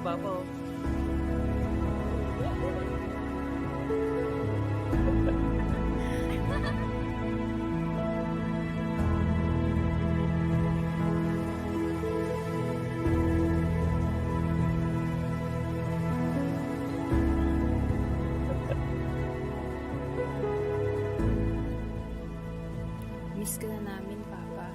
Papa, oh. Miss ka na namin, Papa.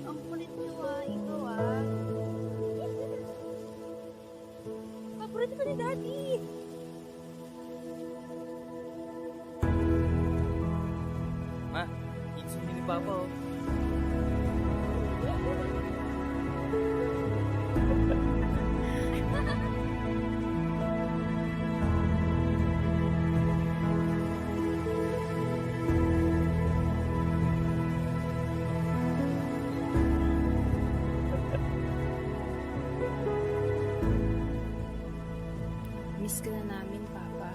Ang kulit niyo ikaw ah. Paborito ka ni Daddy. Ma, inisipin ni Papa, oh. Miss ka na namin, Papa.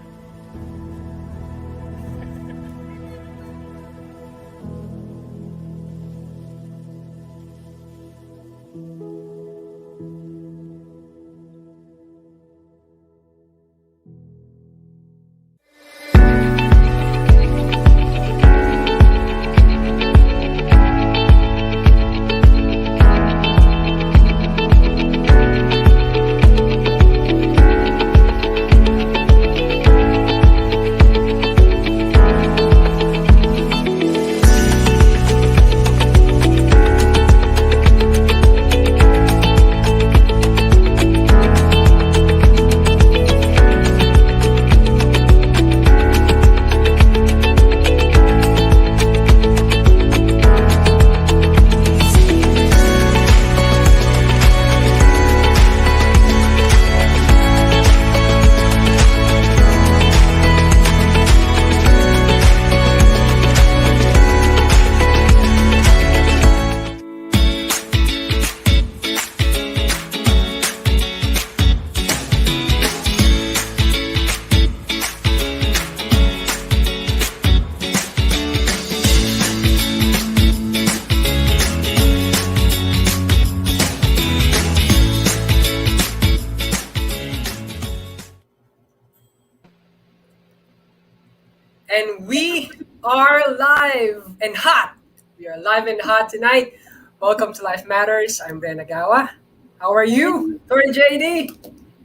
And we are live and hot. We are live and hot tonight. Welcome to Life Matters. I'm Ren Agawa. How are you? Attorney JD.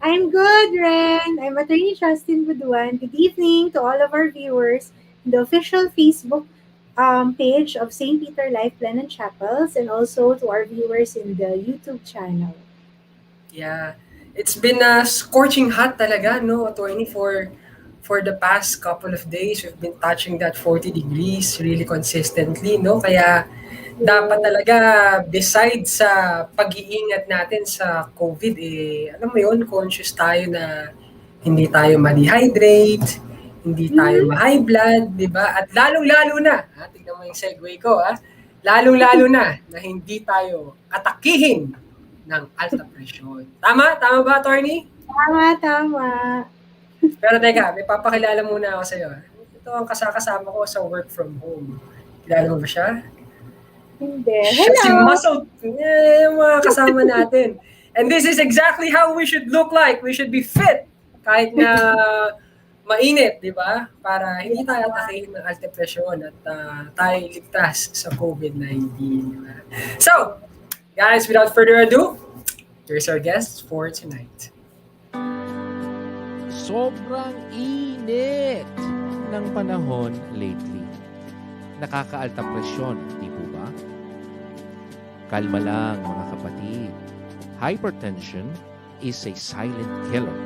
I'm good, Ren. I'm Attorney Justin Buduan. Good evening to all of our viewers in the official Facebook page of St. Peter Life Plan and Chapels, and also to our viewers in the YouTube channel. Yeah, it's been scorching hot talaga, no, attorney, for the past couple of days. We've been touching that 40 degrees really consistently, no? Kaya dapat talaga, besides sa pag-iingat natin sa COVID, alam mo yun, conscious tayo na hindi tayo ma-dehydrate, hindi tayo ma-high blood, di ba? At lalong-lalo na, tignan mo yung segue ko, lalong-lalo na hindi tayo atakihin ng alta presyon. Tama? Tama ba, attorney? Tama. Pero teka, may papakilala muna ako sa'yo. Ito ang kasama ko sa work from home. Kilala mo ba siya? Hindi. Siya si Hello. Muscle. Yung mga kasama natin. And this is exactly how we should look like. We should be fit. Kahit na mainit, di ba? Para hindi tayo atakihin ng alta presyon at tayo ligtas sa COVID-19. Di ba? So, guys, without further ado, here's our guest for tonight. Sobrang init ng panahon lately. Nakakaalta presyon, di po ba? Kalma lang mga kapatid. Hypertension is a silent killer.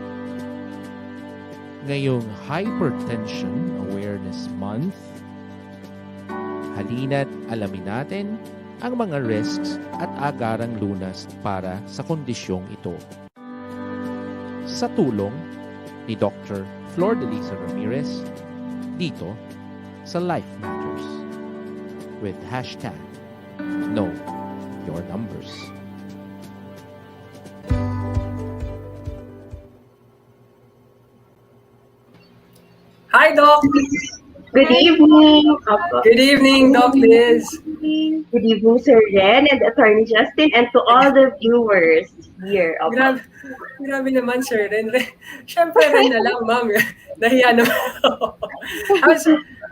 Ngayong Hypertension Awareness Month, halina't alamin natin ang mga risks at agarang lunas para sa kondisyong ito. Sa tulong ni Dr. Flor de Lisa Ramirez dito sa Life Matters with hashtag Know Your Numbers. Hi, Doc! Good evening. Opo. Good evening, Doc Liz! Good evening, Sir Ren and Attorney Justin, and to all the viewers here. Opo. Grabe naman, Sir Ren. Siyempre, Ren na lang, ma'am. Nahiya naman ako.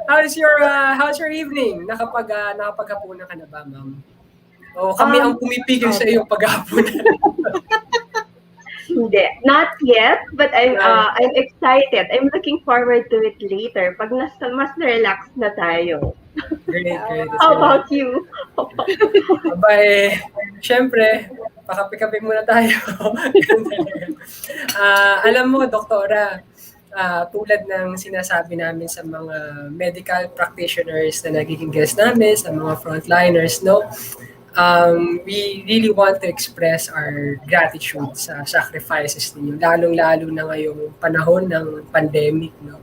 How's your evening? Nakapaghapunan ka na ba, ma'am? O kami ang pumipigil sa iyong paghapunan. Hindi, not yet, but I'm excited. I'm looking forward to it later. Pag mas relax na tayo. Great. How about you? Abay, syempre, pakape-kape muna tayo. Alam mo, doktora, tulad ng sinasabi namin sa mga medical practitioners na nagiging guest namin, sa mga frontliners, no? We really want to express our gratitude sa sacrifices ninyo, lalong-lalo na ngayong panahon ng pandemic, no?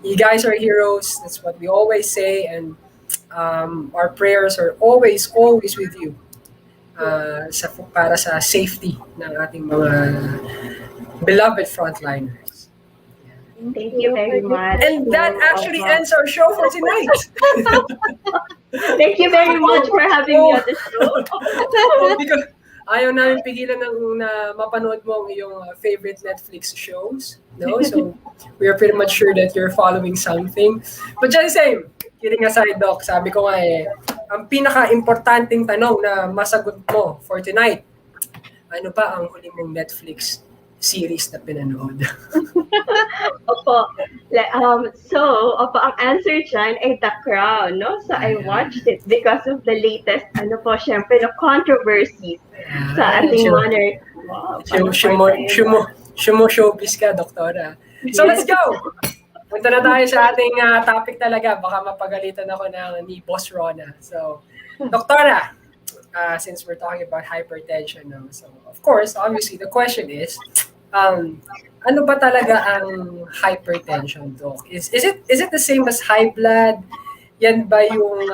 You guys are heroes, that's what we always say, and our prayers are always with you para sa safety ng ating mga beloved frontliners. Thank you very much. And that actually ends our show for tonight. Thank you very much for having me on the show. Because ayaw namin pigilan na mapanood mo ang iyong favorite Netflix shows. No? So, we are pretty much sure that you're following something. But just the same, kidding aside, Doc, sabi ko nga ang pinaka-importanting tanong na masagot mo for tonight, ano ba ang huli mong Netflix series na pinanood? Opo. Opo, ang answer dyan ay The Crown, no? So, I watched it because of the latest, syempre, controversy sa ating monarch. Wow, showbiz ka, doktora. So, let's go! Punta na tayo sa ating topic talaga. Baka mapagalitan ako ni Boss Rona. So, doktora, since we're talking about hypertension, no? So, of course, obviously, the question is, ano ba talaga ang hypertension, Doc? Is it the same as high blood? Yan ba yung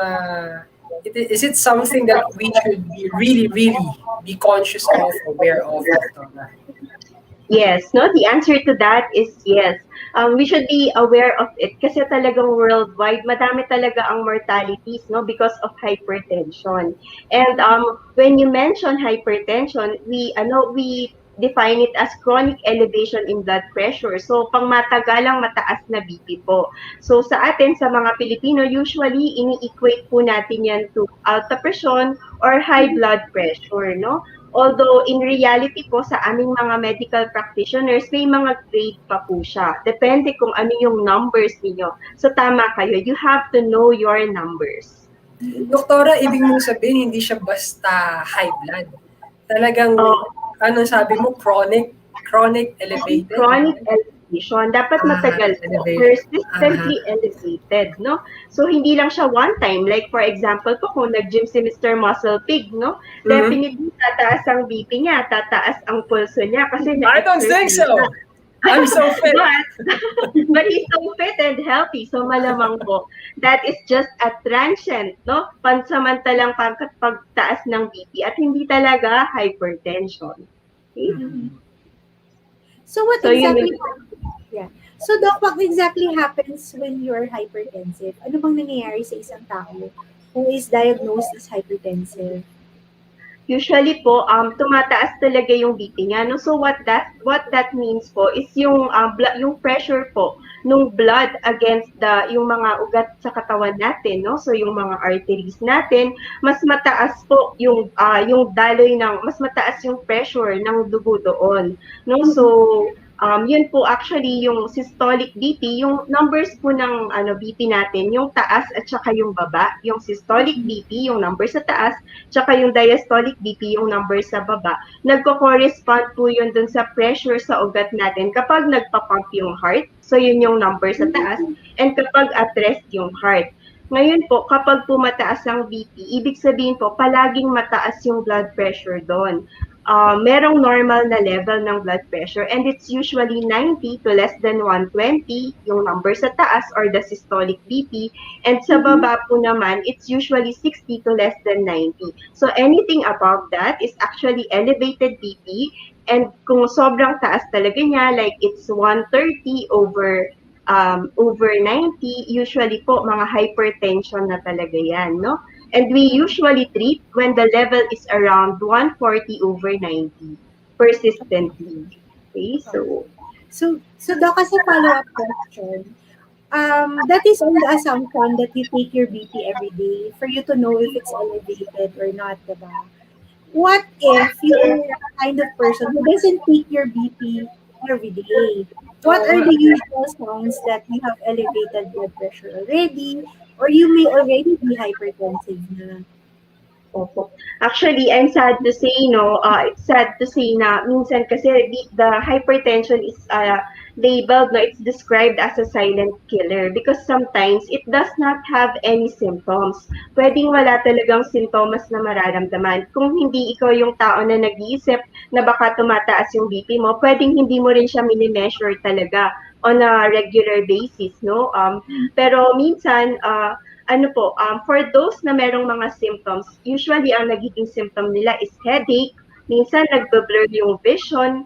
is it something that we should be really be conscious of, aware of, Doctor? Yes, no, the answer to that is yes. We should be aware of it kasi talagang worldwide madami talaga ang mortalities, no, because of hypertension. And when you mention hypertension, we define it as chronic elevation in blood pressure. So, pang matagalang mataas na BP po. So, sa atin, sa mga Pilipino, usually, ini-equate po natin yan to alta pressyon or high blood pressure, no? Although, in reality po, sa aming mga medical practitioners, may mga grade pa po siya. Depende kung ano yung numbers niyo. So, tama kayo. You have to know your numbers. Doktora, ibig mong sabihin, hindi siya basta high blood. Talagang, anong sabi mo, chronic elevated? Chronic elevation. Dapat matagal po. Persistently elevated, no? So, hindi lang siya one time. Like, for example po, kung nag-gym si Mr. Muscle Pig, no? Definitely, tataas ang BP niya, tataas ang pulso niya. Kasi I don't think so! I'm so fit. But he's so fit and healthy. So malamang po, that is just a transient, no? Pansamantalang pagtaas ng BP at hindi talaga hypertension. Okay? So what So, exactly So Doc, what exactly happens when you're hypertensive? Ano bang nangyayari sa isang tao who is diagnosed as hypertensive? Usually po, tumataas talaga yung BP niya. No? So what that means po is yung yung pressure po nung blood against yung mga ugat sa katawan natin, no? So yung mga arteries natin, mas mataas po yung daloy mas mataas yung pressure ng dugo doon, no? So yun po actually yung systolic BP, yung numbers po ng BP natin, yung taas at saka yung baba. Yung systolic BP, yung number sa taas, tsaka yung diastolic BP, yung number sa baba. Nagko-correspond po yun dun sa pressure sa ugat natin kapag nagpa-pump yung heart. So yun yung number sa taas. And kapag at rest yung heart. Ngayon po, kapag po mataas ang BP, ibig sabihin po, palaging mataas yung blood pressure doon. Merong normal na level ng blood pressure and it's usually 90 to less than 120 yung number sa taas or the systolic BP, and sa baba po naman it's usually 60 to less than 90. So anything above that is actually elevated BP, and kung sobrang taas talaga niya, like it's 130 over 90, usually po mga hypertension na talaga yan, no? And we usually treat when the level is around 140 over 90 persistently. Okay, so Doc, as a follow-up question, that is on the assumption that you take your BP every day for you to know if it's elevated or not, diba? What if you're a kind of person who doesn't take your BP every day? What are the usual signs that you have elevated blood pressure already, or you may already be hypertensive na? Opo. Actually, I'm sad to say, it's sad to say na minsan kasi the hypertension is labeled, it's described as a silent killer because sometimes it does not have any symptoms. Pwedeng wala talagang sintomas na mararamdaman. Kung hindi ikaw yung tao na nag-iisip na baka tumataas yung BP mo, pwedeng hindi mo rin siya mini-measure talaga on a regular basis, no? Pero minsan, for those na merong mga symptoms, usually ang nagiging symptom nila is headache, minsan nagbe-blur yung vision,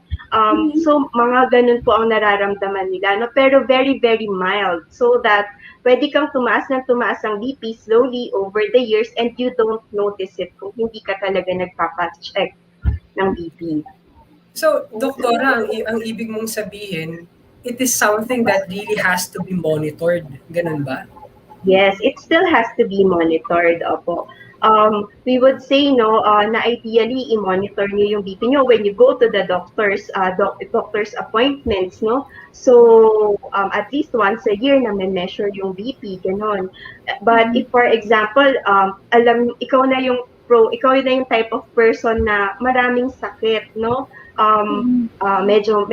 so mga ganun po ang nararamdaman nila, no? Pero very, very mild, so that pwede kang tumaas ang BP slowly over the years and you don't notice it kung hindi ka talaga nagpapacheck ng BP. So, Doktora, ang ibig mong sabihin, it is something that really has to be monitored. Ganun ba? Yes, it still has to be monitored, opo. We would say, na ideally, i-monitor niyo yung BP niyo when you go to the doctor's appointments, no? So, at least once a year na may measure yung BP, ganon. But if, for example, ikaw na yung type of person na maraming sakit, no? Medyo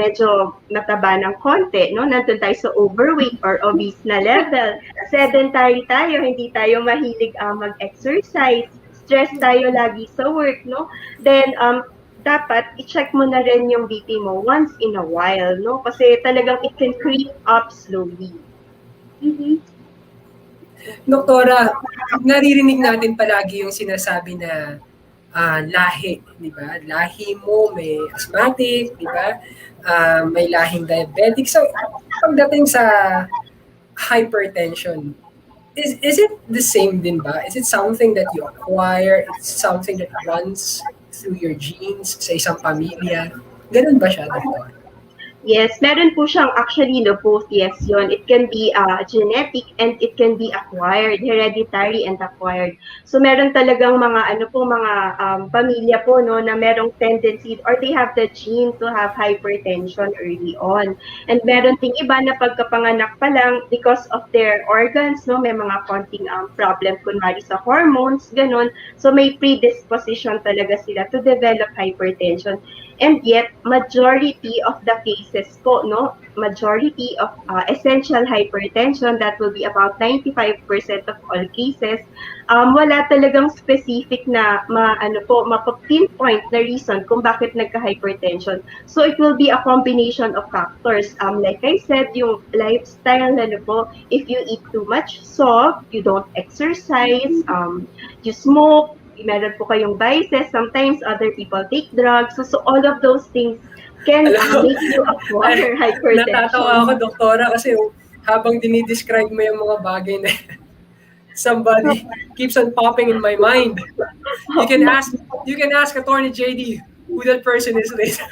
mataba ng konti, no? Nandun tayo sa overweight or obese na level. Sedentary tayo, hindi tayo mahilig mag-exercise. Stress tayo lagi sa work, no? Then, dapat i-check mo na rin yung BP mo once in a while, no? Kasi talagang it can creep up slowly. Doktora, naririnig natin palagi yung sinasabi na lahi, di ba? Lahi mo may asthmatic, di ba? May lahing diabetic. So, pagdating sa hypertension, is it the same din ba? Is it something that you acquire? It's something that runs through your genes sa isang pamilya? Ganun ba siya, Doktor? Yes, meron po siyang actually no, both yes yun. It can be genetic and it can be acquired, hereditary and acquired. So meron talagang mga ano po mga pamilya po no na merong tendency or they have the gene to have hypertension early on. And meron ding iba na pagkapanganak pa lang because of their organs no may mga konting problem kunwari sa hormones ganun. So may predisposition talaga sila to develop hypertension. And yet, majority of the cases po, no, majority of essential hypertension, that will be about 95% of all cases, wala talagang specific na mapapinpoint na reason kung bakit nagka-hypertension. So, it will be a combination of factors. Like I said, yung lifestyle, ano po, if you eat too much salt, you don't exercise, you smoke, meron po kayong vices, sometimes other people take drugs, so all of those things can make you acquire hypertension. Natatawa ako, Doktora, kasi habang dinidescribe mo yung mga bagay na somebody keeps on popping in my mind. You can ask Attorney JD who that person is later.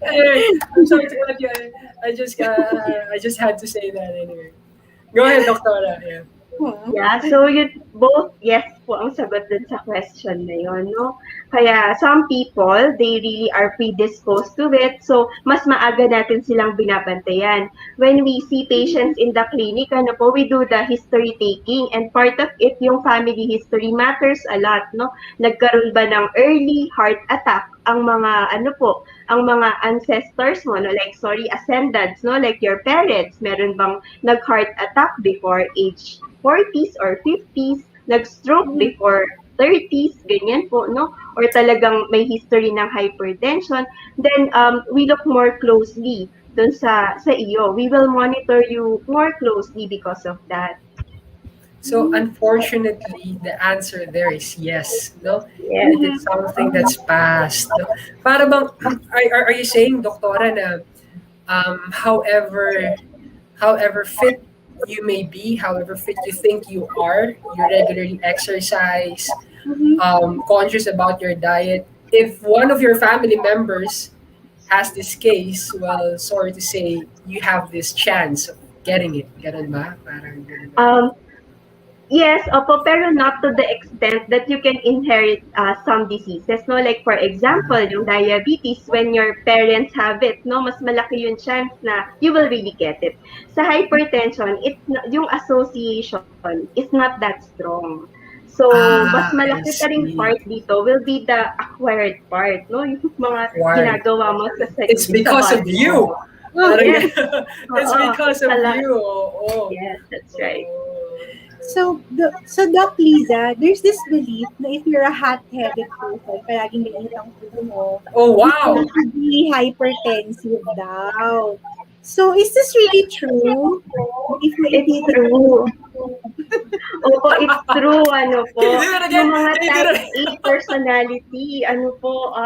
Anyway, I'm sorry to cut you. I just had to say that anyway. Go ahead, Doktora. Yeah. Yeah, so yun, both yes po ang sagot dun sa question na yun, no? Kaya some people, they really are predisposed to it, so mas maaga natin silang binabantayan. When we see patients in the clinic, ano po, we do the history taking, and part of it, yung family history matters a lot, no? Nagkaroon ba ng early heart attack ang mga, ano po, ang mga ancestors mo, no? Like, ascendants, no? Like your parents, meron bang nag-heart attack before age 40s or 50s, nag-stroke before 30s, ganyan po, no? Or talagang may history ng hypertension, then we look more closely dun sa iyo. We will monitor you more closely because of that. So unfortunately, the answer there is yes, no? Yes. It is something that's past. No? Para bang, are you saying, Doktora, na however fit you may be, however fit you think you are, you regularly exercise, conscious about your diet. If one of your family members has this case, well, sorry to say, you have this chance of getting it. Ganun ba? Parang ganun ba? Yes, opo, pero not to the extent that you can inherit some diseases, no? Like for example, yung diabetes, when your parents have it, no, mas malaki yung chance na you will really get it. Sa hypertension, yung association is not that strong. So, mas malaki pa rin part dito will be the acquired part, no? Yung mga ginagawa mo sa sarili. It's because of you. Yes. It's because of you. Oh. Yes, that's right. So Doc Liza, there's this belief na if you're a hot-headed person, palaging mainit ang puso mo, Oh, wow! you can be hypertensive daw. So, is this really true? It's true. Opo, it's true, ano po. Yung mga type A personality, ano po,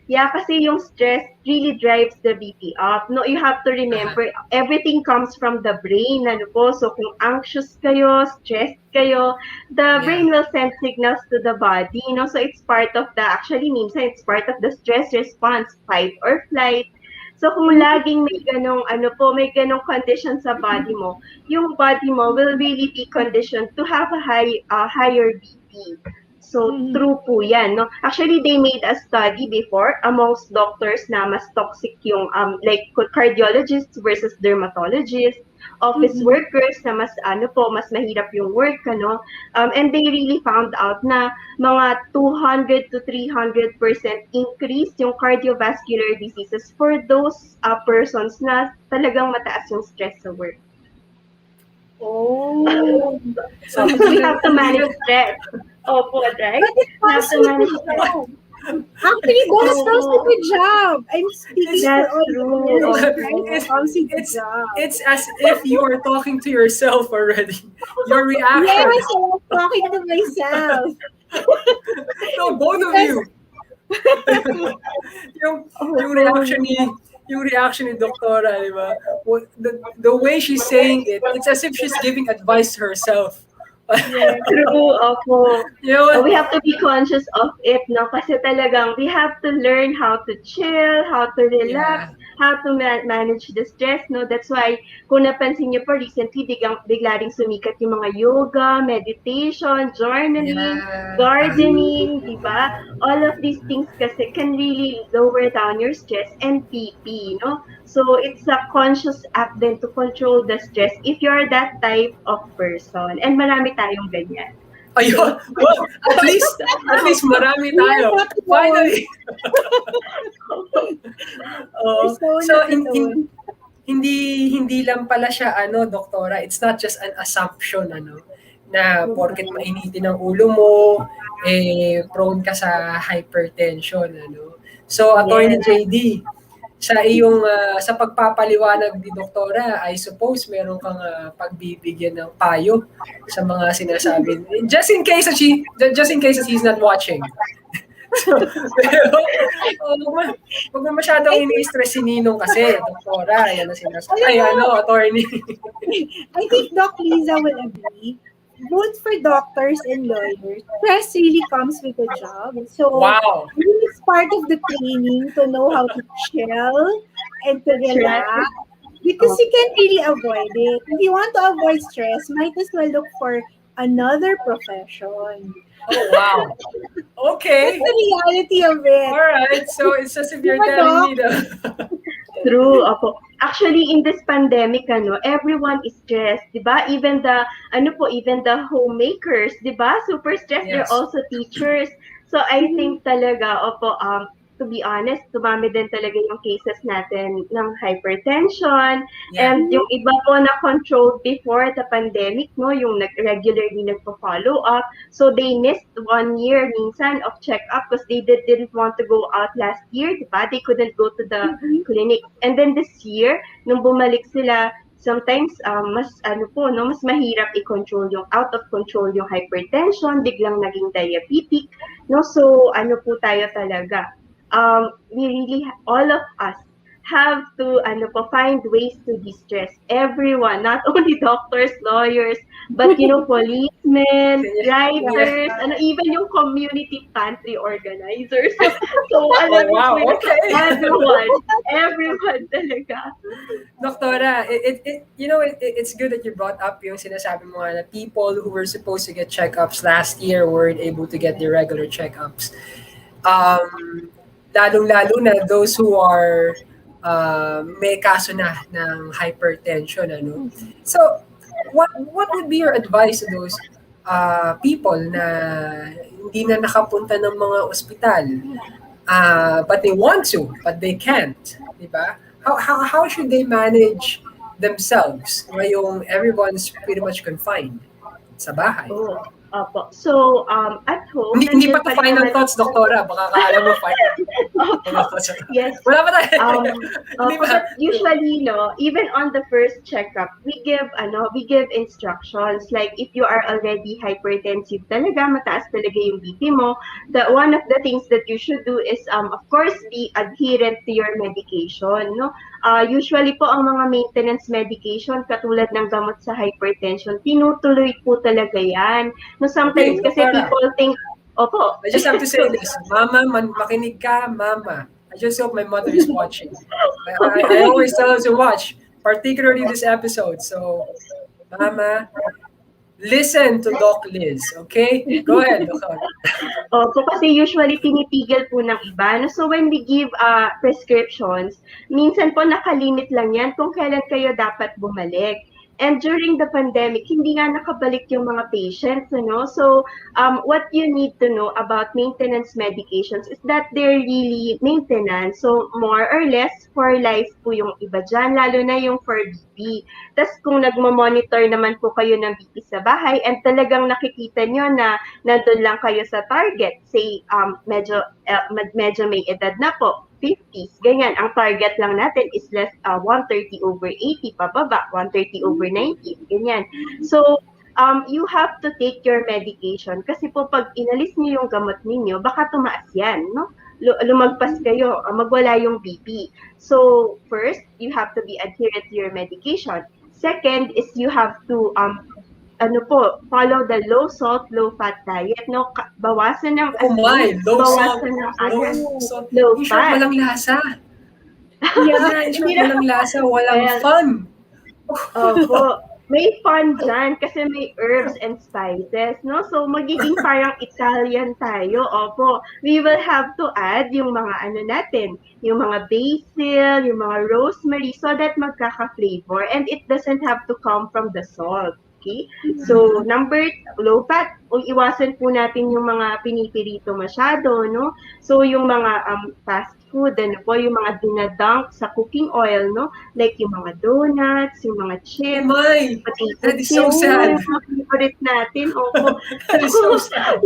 kasi yung stress really drives the BP up. No, you have to remember, everything comes from the brain, ano po. So, kung anxious kayo, stressed kayo, the brain will send signals to the body, no? So, it's part of minsan it's part of the stress response, fight or flight. So kung laging may ganong condition sa body mo, yung body mo will really be conditioned to have a higher BP. So true po yan, no? Actually, they made a study before amongst doctors na mas toxic yung like cardiologists versus dermatologists, office workers na mas mahirap yung work, ano? And they really found out na mga 200 to 300% increase yung cardiovascular diseases for those persons na talagang mataas yung stress sa work. Oh. So we have to manage stress. Opo, right? But it comes with the job. Actually, that comes with the job. I'm speaking That's for all true. of you, right? It comes with the job. It's as if you are talking to yourself already. Your reaction. Yes, I'm talking to myself. No, both of you. yung reaction ni Doktora, di ba? The way she's saying it, it's as if she's giving advice to herself. True, opo. Yun. We have to be conscious of it, no? Kasi talagang we have to learn how to chill, how to relax, Yeah. how to manage the stress, no? That's why, kung napansin niyo po recently, bigla ring sumikat yung mga yoga, meditation, journaling, Yeah. gardening, di ba? All of these things kasi can really lower down your stress and PP, no? So it's a conscious act then to control the stress if you're that type of person. And marami tayong ganyan. Ayun. Well, at least marami tayo. Finally. Oo. So, hindi lang pala siya, doktora, it's not just an assumption, na porket mainitin ang ulo mo, prone ka sa hypertension, So, Attorney JD, sa iyong sa pagpapaliwanag ni doktora, I suppose meron kang pagbibigyan ng payo sa mga sinasabi. Just in case that he's not watching. So, pero wag mo masyadong ini-stress si Ninong kasi, doktora, yan ang sinasabi. Ay, attorney. I think Doc Liza will agree. Both for doctors and lawyers, stress really comes with the job. So, Wow. it's part of the training to know how to chill and to relax. Because you can't really avoid it. If you want to avoid stress, might as well look for another profession. Oh, wow. Okay. That's the reality of it. All right. So, it's as if you're telling me that. True, opo. Actually, in this pandemic, everyone is stressed, di ba? Even the homemakers, di ba? Super stressed. Yes. They're also teachers. So I think talaga, opo, to be honest, dumami din talaga yung cases natin ng hypertension. Yeah. And yung iba po na controlled before the pandemic, no, yung regularly nagpo-follow up. So they missed 1 year minsan of check-up because they didn't want to go out last year, di ba? They couldn't go to the clinic. And then this year, nung bumalik sila, sometimes mas mahirap i-control yung out of control yung hypertension, biglang naging diabetic, no? So po tayo talaga. We really, all of us have to find ways to de-stress. Everyone, not only doctors, lawyers, but policemen, writers, even yung community pantry organizers. So wow, okay. everyone talaga. Doktora, it's good that you brought up yung sinasabi mo nga na people who were supposed to get checkups last year weren't able to get their regular checkups. Lalong-lalo na those who are may kaso na ng hypertension, So, what would be your advice to those people na hindi na nakapunta ng mga ospital, but they want to, but they can't, di ba? How should they manage themselves ngayong everyone's pretty much confined sa bahay? Opo. So, at home... Hindi pa to final thoughts, doktora. Baka kala mo final thoughts. Yes. Wala pa tayo. But usually, even on the first checkup, we give instructions. Like, if you are already hypertensive talaga, mataas talaga yung BP mo, one of the things that you should do is, of course, be adherent to your medication, no? Usually po, ang mga maintenance medication, katulad ng gamot sa hypertension, tinutuloy po talaga yan. No, sometimes kasi people think, opo. I just have to say this, Mama, makinig ka, Mama. I just hope my mother is watching. I always tell her to watch, particularly this episode. So, Mama, listen to Doc Liz, okay? Go ahead, Doctor. Opo, kasi usually tinitigil po ng iba. No? So when we give prescriptions, minsan po nakalimit lang yan kung kailan kayo dapat bumalik. And during the pandemic, hindi nga nakabalik yung mga patients, So, what you need to know about maintenance medications is that they're really maintenance. So, more or less, for life po yung iba dyan, lalo na yung for BP. Tapos, kung nagmo-monitor naman po kayo ng BP sa bahay, and talagang nakikita nyo na nandun lang kayo sa target, say, medyo may edad na po, 50s, ganyan. Ang target lang natin is 130/80, pababa, 130/90, ganyan. So, you have to take your medication kasi po pag inalis niyo yung gamot ninyo, baka tumaas yan, no? Lumagpas kayo, magwala yung BP. So, first, you have to be adherent to your medication. Second is you have to follow the low salt, low fat diet, no? Bawasan ng Oh my, low salt, bawasan ng low asin, salt. low In short, fat. walang lasa. Yeah. In short, walang lasa, walang Well, fun. Opo. May fun dyan kasi may herbs and spices, no? So, magiging parang Italian tayo. Opo. We will have to add yung mga natin, yung mga basil, yung mga rosemary so that magkaka-flavor and it doesn't have to come from the salt. Okay? So, low fat, iwasan po natin yung mga pinipirito masyado, no? So, yung mga fast food, yung mga dinadunk sa cooking oil, no? Like yung mga donuts, yung mga Oh chips, my, potato that is so chips, sad. yung mga favorite natin, opo. That is so sad.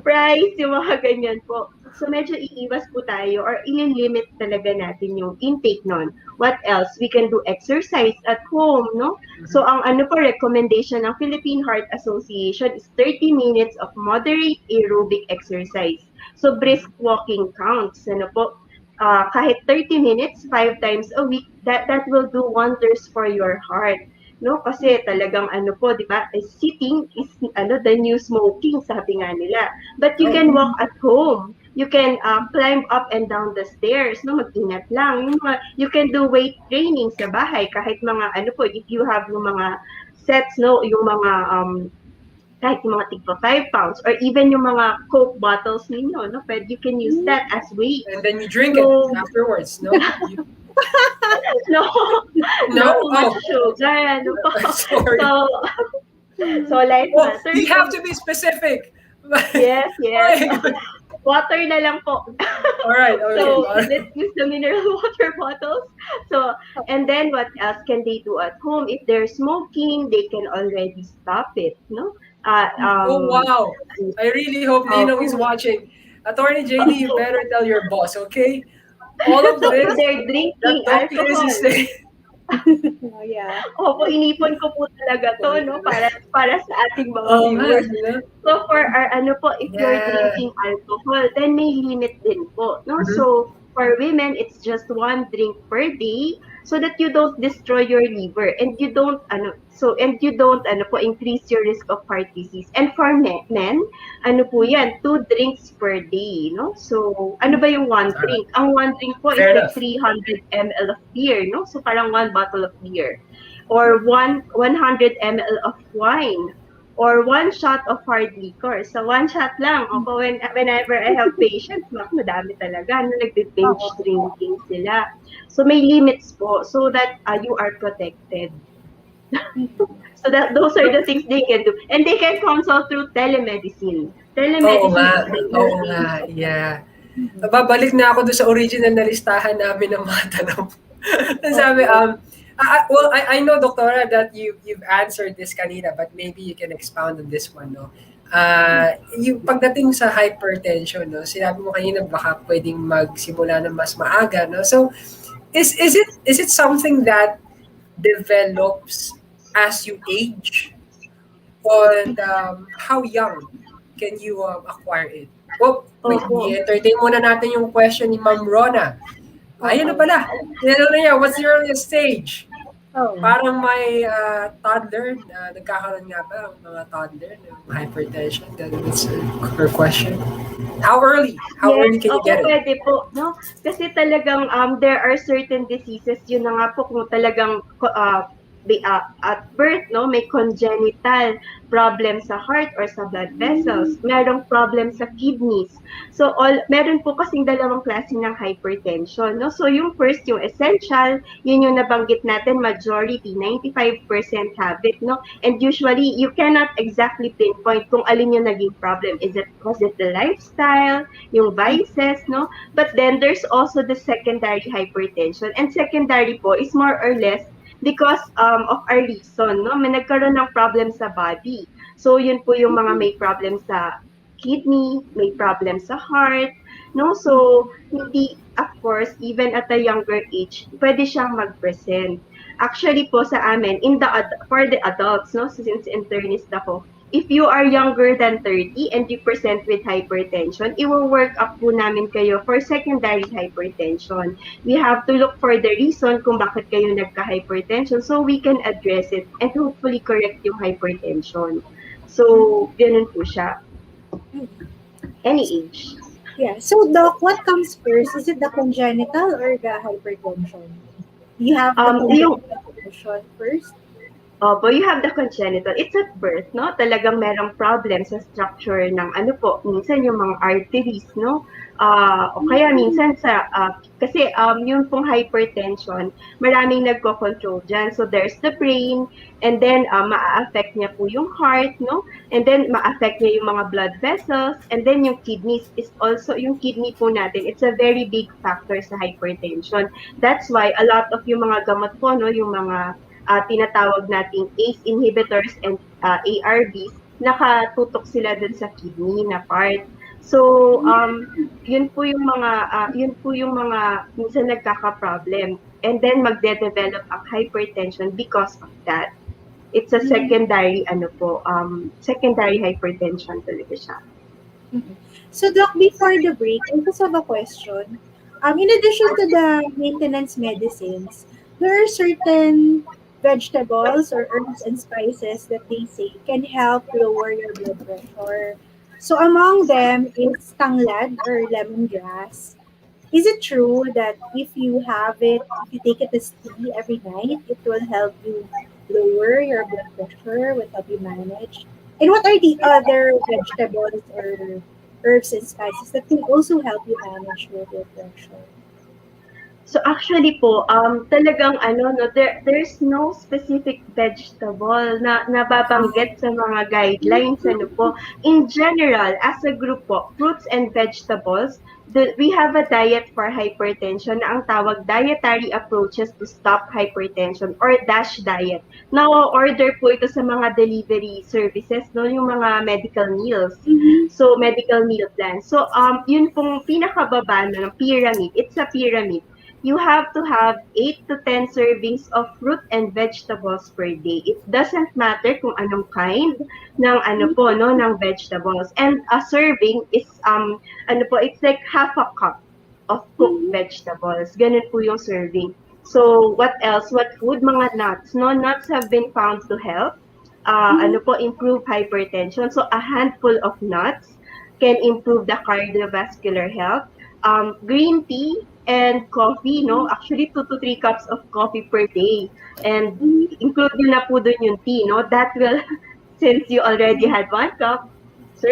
Fries, yung mga ganyan po. So, medyo iiwas po tayo or i-limit talaga natin yung intake nun. What else? We can do exercise at home, no? So, ang recommendation ng Philippine Heart Association is 30 minutes of moderate aerobic exercise. So, brisk walking counts. Kahit 30 minutes, 5 times a week, that will do wonders for your heart. No, kasi talagang di ba, sitting is the new smoking, sabi nga nila. But you can walk at home. You can climb up and down the stairs, no, mag-ingat lang. You can do weight training sa bahay kahit mga if you have yung mga sets, no, yung mga kahit yung mga tigpa 5 pounds or even yung mga Coke bottles ninyo, no, but you can use that as weight. And then you drink So- it afterwards, no? No, No? not too much sugar, Sorry. So life Well, matters. you have to be specific. Yes. Water na lang po. All right, okay. So all right. let's use the mineral water bottles. So, and then what else can they do at home? If they're smoking, they can already stop it, no? Oh, wow. I really hope Ninong is watching. Attorney JD, you better tell your boss, okay? All of So if this, they're drinking that Dr. alcohol, is saying. Oh, yeah. opo, inipon ko po talaga to, no? Para sa ating mga Oh, viewers. man. So for our if you're Yeah. drinking alcohol, then may limit din po, no? Mhm. So for women, it's just 1 drink per day so that you don't destroy your liver and you don't increase your risk of heart disease. And for men, 2 drinks per day, no? So ano ba yung 1 drink? Ang 1 drink po Fair is enough. 300 ml of beer, no? So parang 1 bottle of beer or 100 ml of wine or 1 shot of hard liquor. So 1 shot lang. Opo, whenever I have patients, madami talaga. Nagbe-binge drinking sila. So may limits po so that you are protected. So that those are the things they can do. And they can consult through telemedicine. Oo nga. is like Oo nga. Yeah. Babalik na ako doon sa original na listahan namin ng mga tanong. Sabi, I know, Doctora, that you've answered this kanina, but maybe you can expound on this one, no? Yung pagdating sa hypertension, no? Sinabi mo kanina baka pwedeng magsimula ng mas maaga, no? So, is it something that develops as you age? And how young can you acquire it? Well, wait, i-entertain muna natin yung question ni Ma'am Rona. Ayun na pala. Tinanong na niya, what's the earliest stage? Oh. Parang may toddler, nagkakaroon nga ba ang mga toddler ng hypertension? That's her question. How early? How early can you get it? Pwede po, no? Kasi talagang there are certain diseases, yun na nga po kung talagang at birth, no, may congenital problem sa heart or sa blood vessels, merong problem sa kidneys. So meron po kasing dalawang klase ng hypertension, no? So yung first, yung essential, yun yung nabanggit natin, majority 95% have it, no? And usually you cannot exactly pinpoint kung alin yung naging problem. Was it the lifestyle, yung vices, no? But then there's also the secondary hypertension. And secondary po is more or less because of our reason, no? May nagkaroon ng problem sa body. So, yun po yung mga may problem sa kidney, may problem sa heart, no? So, hindi, of course, even at a younger age, pwede siyang mag-present. Actually po sa amin, for the adults, no? Since internist ako, if you are younger than 30 and you present with hypertension, i-work up po namin kayo for secondary hypertension. We have to look for the reason kung bakit kayo nagka-hypertension so we can address it and hopefully correct yung hypertension. So, ganun po siya. Any age. Yeah. So, Doc, what comes first? Is it the congenital or the hypertension? You have the Yung congenital first? Opo, you have the congenital. It's at birth, no? Talagang merong problem sa structure ng minsan yung mga arteries, no? O kaya minsan kasi yung pong hypertension, maraming nagko-control dyan. So there's the brain, and then ma-affect niya po yung heart, no? And then ma-affect niya yung mga blood vessels, and then yung kidneys is also, yung kidney po natin, it's a very big factor sa hypertension. That's why a lot of yung mga gamot po, no? Yung mga tinatawag nating ACE inhibitors and ARBs, nakatutok sila dun sa kidney na part. So, yun po yung mga minsan nagkaka-problem. And then magde-develop ang hypertension because of that. It's a secondary secondary hypertension talaga siya. So, Doc, before the break, I just have a question. In addition to the maintenance medicines, there are certain vegetables or herbs and spices that they say can help lower your blood pressure. So among them is tanglad or lemongrass. Is it true that if you have it, if you take it as tea every night, it will help you lower your blood pressure, will help you manage? And what are the other vegetables or herbs and spices that can also help you manage your blood pressure? So actually po, talagang there's no specific vegetable na nababanggit sa mga guidelines po. In general, as a group po, fruits and vegetables, we have a diet for hypertension na ang tawag dietary approaches to stop hypertension or DASH diet. Na-order po ito sa mga delivery services, no, yung mga medical meals. So medical meal plan. So yun pong pinakababa ng pyramid. It's a pyramid. You have to have 8 to 10 servings of fruit and vegetables per day. It doesn't matter kung anong kind ng ng vegetables. And a serving is it's like half a cup of cooked vegetables. Ganun po yung serving. So what else? What food? Mga nuts. No, nuts have been found to help improve hypertension. So a handful of nuts can improve the cardiovascular health. Green tea and coffee, no? Actually, 2 to 3 cups of coffee per day. And include nyo na po dun yung tea, no? That will, since you already had 1 cup, so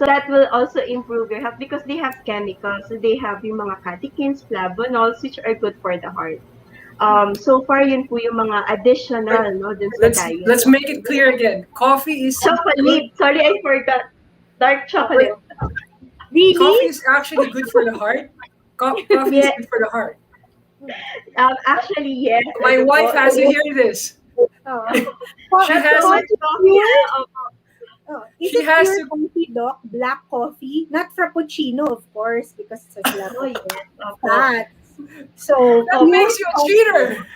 that will also improve your health because they have chemicals. So they have yung mga catechins, flavonols, which are good for the heart. So far, yun po yung mga additional, no? Dun sa diet. Let's make it clear again. Coffee is... Chocolate. Sorry, I forgot. Dark chocolate. Really? Coffee is actually good for the heart. Coffee is good for the heart. Actually, yes. My wife has to hear this. She has Is it pure coffee, Doc? Black coffee? Not frappuccino, of course, because it's a lot of fats. So, that makes you a cheater.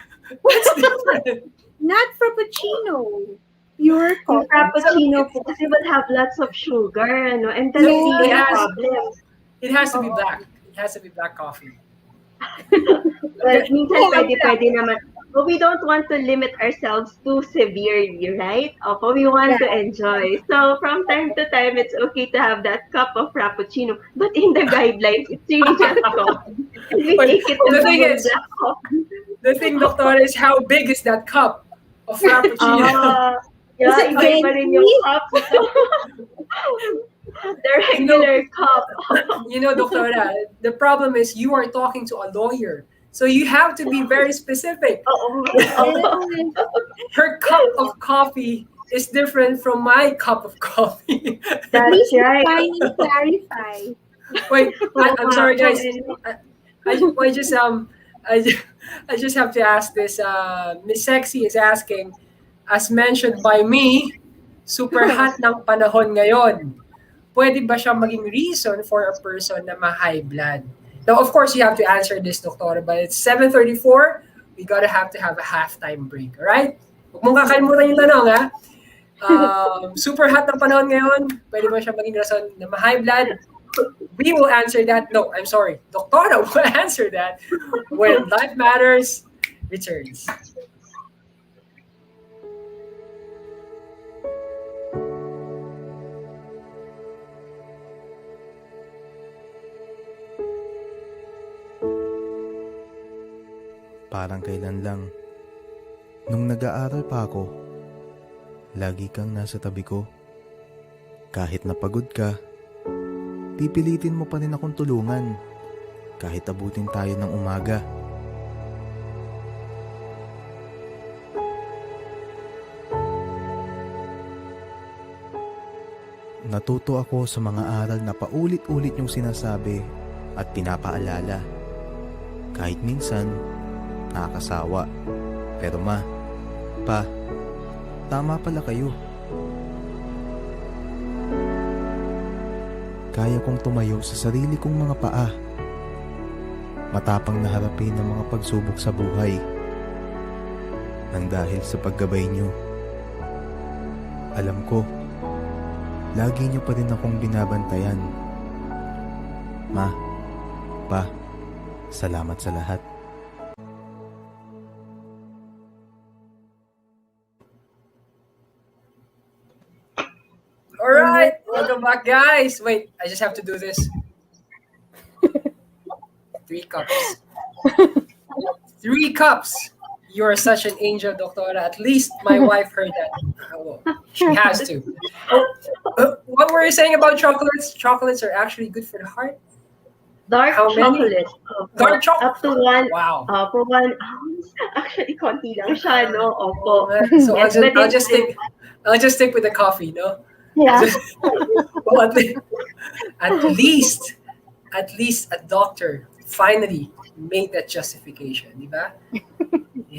What's different? Not frappuccino. Pure coffee. Frappuccino po kasi will have lots of sugar, and that's the problem. It has to be black. It has to be black coffee. Well, minsan pwede naman. But we don't want to limit ourselves too severely, right? But we want to enjoy. So from time to time, it's okay to have that cup of frappuccino. But in the guidelines, it's really just coffee. We take it to black coffee. The thing, Doctor, is how big is that cup of frappuccino? Yeah, iba pa rin yung cup. The regular cup. Doctora, the problem is you are talking to a lawyer. So you have to be very specific. Her cup of coffee is different from my cup of coffee. That's right. Clarify. Wait, I'm sorry, guys. I just have to ask this. Miss Sexy is asking, as mentioned by me, super hot ng panahon ngayon. Pwede ba siya maging reason for a person na ma-high blood? Now, of course, you have to answer this, Doctor, but it's 7:34. We gotta have to have a halftime break, all right? Huwag mong kakalimutan yung tanong, ha? Super hot ng panahon ngayon. Pwede ba siya maging rason na ma-high blood? We will answer that. No, I'm sorry. Doktora will answer that when Life Matters returns. Parang kailan lang. Nung nag-aaral pa ako, lagi kang nasa tabi ko. Kahit napagod ka, pipilitin mo pa rin akong tulungan. Kahit abutin tayo ng umaga. Natuto ako sa mga aral na paulit-ulit yung sinasabi at pinapaalala. Kahit minsan, nakakasawa. Pero ma, pa, tama pala kayo. Kaya kong tumayo sa sarili kong mga paa. Matapang na harapin ang mga pagsubok sa buhay. Nang dahil sa paggabay niyo. Alam ko, lagi niyo pa rin akong binabantayan. Ma, pa, salamat sa lahat. Alright, welcome back, guys. Wait, I just have to do this. 3 cups. 3 cups. You are such an angel, Doctora. At least my wife heard that. Oh, she has to. What were you saying about chocolates? Chocolates are actually good for the heart. Dark How many? chocolate. Dark chocolate. Up to 1. Wow. For 1 ounce. Actually, konti lang siya, no? Opo. So Yes, I'll just stick with the coffee, no? Yeah. Well, at least a doctor finally made that justification, di ba?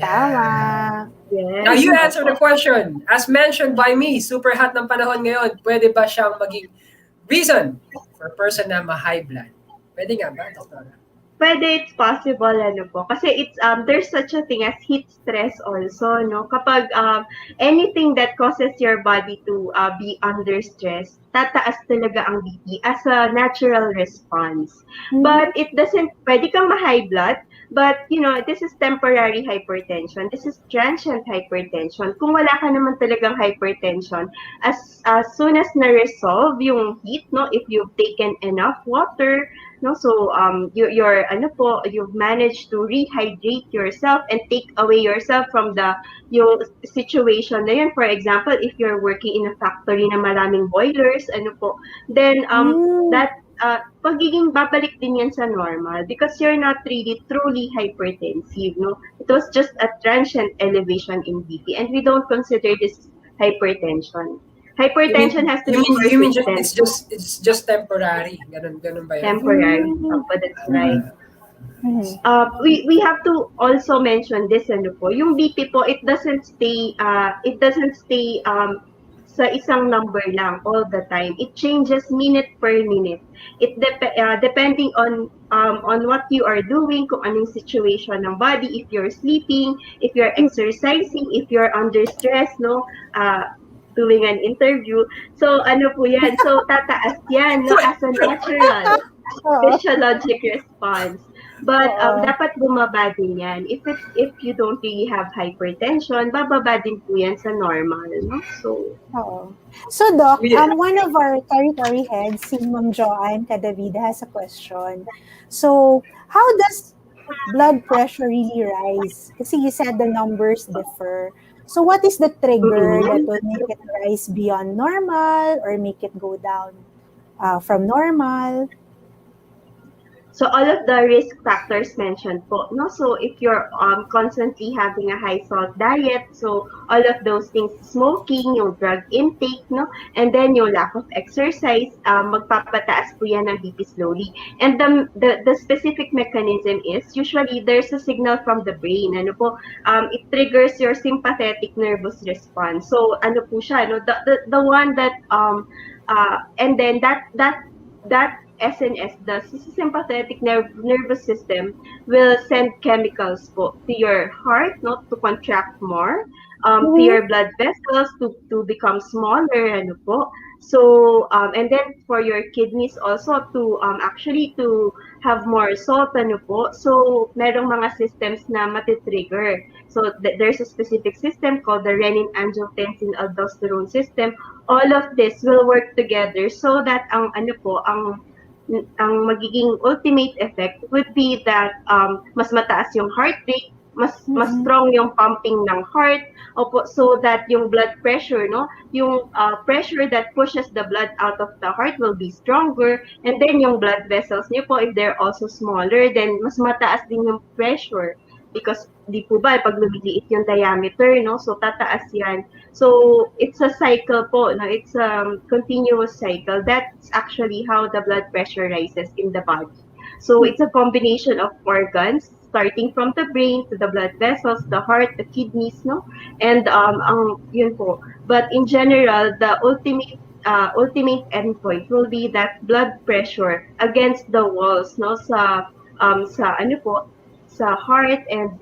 Tama. Yes. Now you answer the question. As mentioned by me, super hot ng panahon ngayon, pwede ba siyang maging reason for a person na ma-high blood? Pwede nga ba, Doktora? Pwede, it's possible, ano po. Kasi it's, there's such a thing as heat stress also, no? Kapag anything that causes your body to be under stress, tataas talaga ang BP as a natural response. But it doesn't, pwede kang ma-high blood, but, you know, this is temporary hypertension. This is transient hypertension. Kung wala ka naman talagang hypertension, as soon as na-resolve yung heat, no, if you've taken enough water, no, so you've managed to rehydrate yourself and take away yourself from yung situation na yun. For example, if you're working in a factory na maraming boilers, then that pagiging babalik din yan sa normal because you're not really truly hypertensive, no? It was just a transient elevation in BP and we don't consider this hypertension. Hypertension has to be you mean persistent. it's just temporary. Ganun ba yun? Temporary. But that's right. We have to also mention this, yung BP po, it doesn't stay sa isang number lang all the time. It changes minute per minute. It depending on what you are doing, kung anong situation ng body, if you're sleeping, if you're exercising, if you're under stress, no, doing an interview. So, po yan? So, tataas yan, no, as a natural physiologic response. But, dapat bumaba din yan. If you don't really have hypertension, bababa din po yan sa normal, no? So, Doc, one of our territory heads, si Ma'am Joanne Cadavida, has a question. So, how does blood pressure really rise? Kasi you said the numbers differ. So what is the trigger that will make it rise beyond normal or make it go down from normal? So all of the risk factors mentioned po, no? So if you're constantly having a high salt diet, so all of those things, smoking, yung drug intake, no? And then yung lack of exercise, magpapataas po yan ng BP slowly. And the specific mechanism is, usually there's a signal from the brain, it triggers your sympathetic nervous response. So po siya, no? The one that, and then that SNS, the sympathetic nervous system, will send chemicals po to your heart, to contract more. to your blood vessels to become smaller, ano po. So, and then for your kidneys also to actually to have more salt, ano po. So, merong mga systems na matitrigger. So, there's a specific system called the renin-angiotensin-aldosterone system. All of this will work together so that ang ano po, ang magiging ultimate effect would be that mas mataas yung heart rate, mas strong yung pumping ng heart, opo, so that yung blood pressure, no, yung pressure that pushes the blood out of the heart will be stronger, and then yung blood vessels niyo po, if they're also smaller, then mas mataas din yung pressure because di po ba pag lumiliit yung diameter, no, so tataas yan. So it's a cycle po, no, it's a continuous cycle. That's actually how the blood pressure rises in the body. So it's a combination of organs starting from the brain to the blood vessels, the heart, the kidneys, no? And yun po. But in general, the ultimate endpoint will be that blood pressure against the walls, no, sa ano po, sa heart and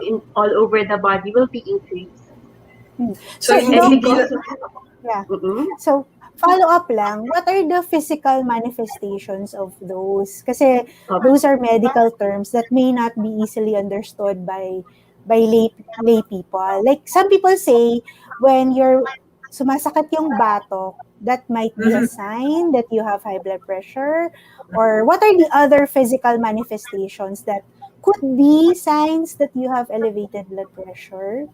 in all over the body will be increased. So, And because yeah. Mhm. So, follow up lang, what are the physical manifestations of those? Kasi those are medical terms that may not be easily understood by lay people. Like some people say when you're sumasakit yung batok, that might be a sign that you have high blood pressure. Or what are the other physical manifestations that could be signs that you have elevated blood pressure?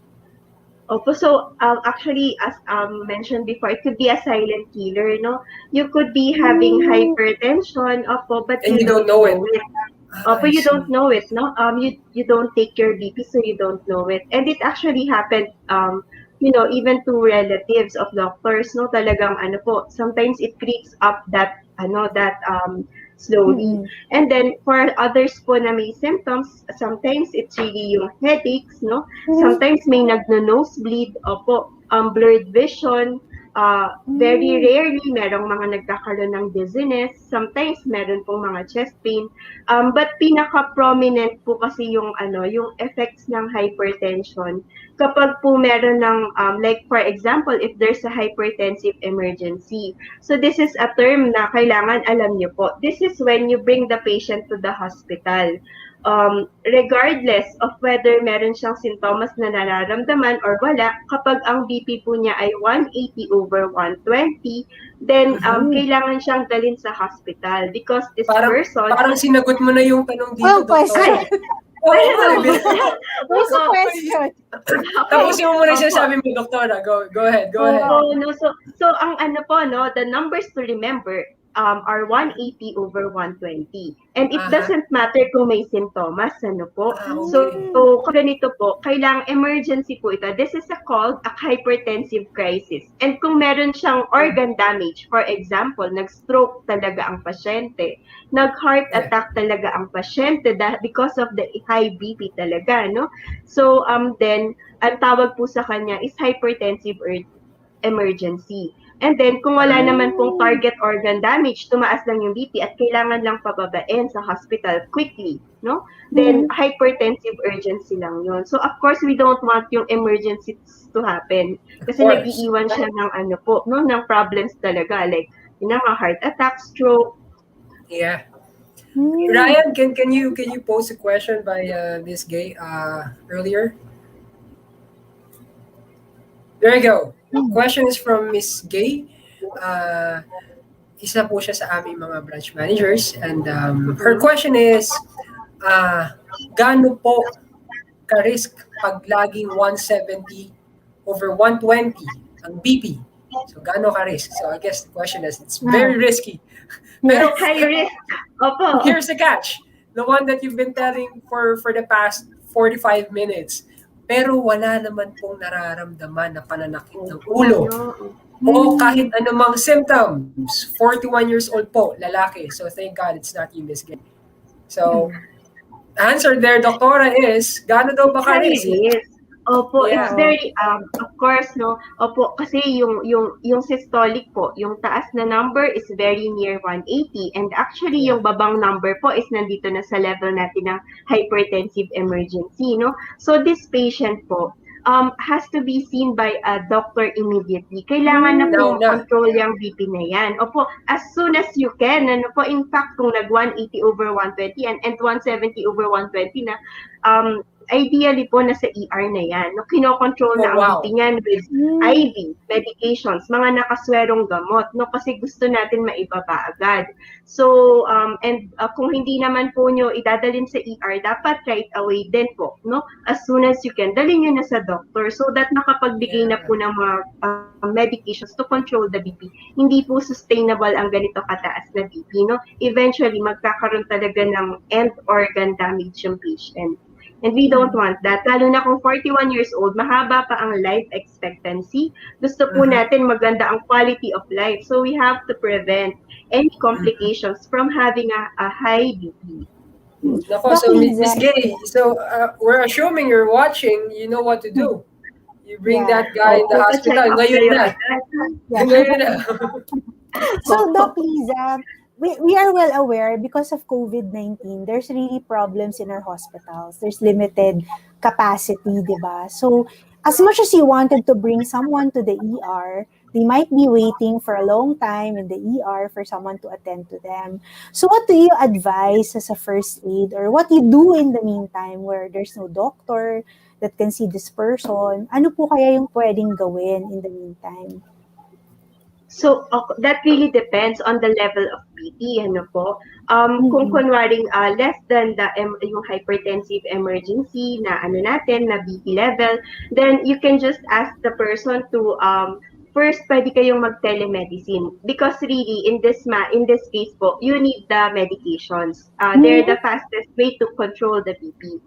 Opo, so actually, as mentioned before, it could be a silent killer, no? You could be having hypertension, opo, but And you don't know it. Opo, you don't know it, no? You don't take your BP, so you don't know it. And it actually happened, even to relatives of doctors, no? Talagang ano po, sometimes it creeps up that slowly. And then for others po na may symptoms, sometimes it's really yung headaches, no? Sometimes may nagno-nosebleed, opo, blurred vision, very rarely merong mga nagkakaroon ng dizziness, sometimes meron pong mga chest pain. But pinaka-prominent po kasi yung yung effects ng hypertension kapag po meron ng like for example, if there's a hypertensive emergency. So this is a term na kailangan alam niyo po. This is when you bring the patient to the hospital. Regardless of whether meron siyang sintomas na nararamdaman or wala, kapag ang BP po niya ay 180/120, then kailangan siyang dalhin sa hospital because this person... Parang sinagot mo na yung tanong dito, question. There's a question. Tapusin mo muna siya, sabi mo, Doktora. Go ahead. So ang the numbers to remember are 180/120. And it doesn't matter kung may symptomas, ano po. So ganito po, kailangang emergency po ito. This is called a hypertensive crisis. And kung meron siyang organ damage, for example, nag-stroke talaga ang pasyente, nag-heart attack talaga ang pasyente because of the high BP talaga, no? So then, ang tawag po sa kanya is hypertensive emergency. And then, kung wala naman pong target organ damage, tumaas lang yung BP at kailangan lang pababain sa hospital quickly, no? Then, hypertensive urgency lang yun. So, of course, we don't want yung emergencies to happen. Kasi nag-iiwan siya ng ng problems talaga. Like, mga heart attack, stroke. Yeah. Ryan, can you pose a question by Ms. Gay earlier? There you go. Question is from Ms. Gay. Isa po siya sa aming mga branch managers. And her question is, gaano po ka-risk pag laging 170/120 ang BP? So, gaano ka-risk? So, I guess the question is, it's very risky. Pero, high risk. Opo. Here's the catch. The one that you've been telling for the past 45 minutes. Pero wala naman pong nararamdaman na pananakit ng ulo. O kahit anumang symptoms. 41 years old po, lalaki. So thank God it's not you, Ms. Gay. So, answer there, Doktora, is, gaano daw ba ka-risk? Opo, yeah. It's very, of course, no? Opo, kasi yung systolic po, yung taas na number is very near 180. And actually, yung babang number po is nandito na sa level natin ng hypertensive emergency, no? So this patient po, has to be seen by a doctor immediately. Kailangan na po Now, control yung BP na yan. Opo, as soon as you can. Ano po, in fact, kung nag 180 over 120 and 170 over 120 na, ideally po nasa ER na yan. No, kinokontrol na ang wow. BP niyan with IV, medications, mga nakaswerong gamot, no, kasi gusto natin maibaba agad. So, kung hindi naman po nyo idadalin sa ER, dapat right away din po, no, as soon as you can, dalhin nyo na sa doctor so that makapagbigay na po ng mga medications to control the BP. Hindi po sustainable ang ganito kataas na BP, no. Eventually, magkakaroon talaga ng end organ damage yung patient. And we don't want that. Lalo na kung 41 years old, mahaba pa ang life expectancy. Gusto po natin maganda ang quality of life. So we have to prevent any complications from having a high BP. Nako, so Miss Gay, so we're assuming you're watching, you know what to do. You bring that guy in the hospital. Ngayon na. Ngayon na. So, Doc Liza, we are well aware because of COVID-19, there's really problems in our hospitals. There's limited capacity, di ba? So, as much as you wanted to bring someone to the ER, they might be waiting for a long time in the ER for someone to attend to them. So, what do you advise as a first aid, or what you do in the meantime where there's no doctor that can see this person? Ano po kaya yung pwedeng gawin in the meantime? So, that really depends on the level of BP, ano po. Kung kunwaring less than yung hypertensive emergency na na BP level, then you can just ask the person to first pwede kayong mag-telemedicine because really in this case po, you need the medications. They're the fastest way to control the BP.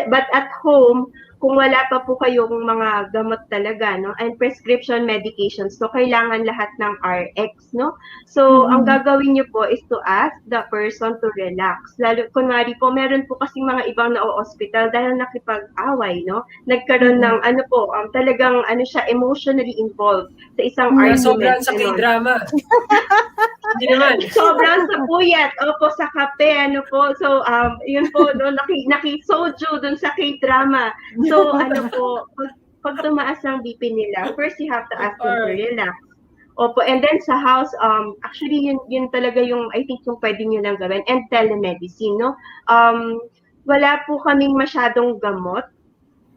But at home, kung wala pa po kayong mga gamot talaga, no, and prescription medications, so kailangan lahat ng RX, no? So, ang gagawin niyo po is to ask the person to relax. Lalo, kunwari po, meron po kasi mga ibang na-hospital dahil nakipag-away, no? Nagkaroon ng, talagang, siya, emotionally involved sa isang argument. Sobrang sa K-drama. Hindi naman. Sobrang sa puyat, sa kape, So, yun po, no, naki-soju dun sa K-drama. So, pag tumaas ang BP nila, first you have to ask them to relax. And then sa house, actually, yun talaga yung, I think, yung pwede nyo lang gawin. And telemedicine, no? Wala po kaming masyadong gamot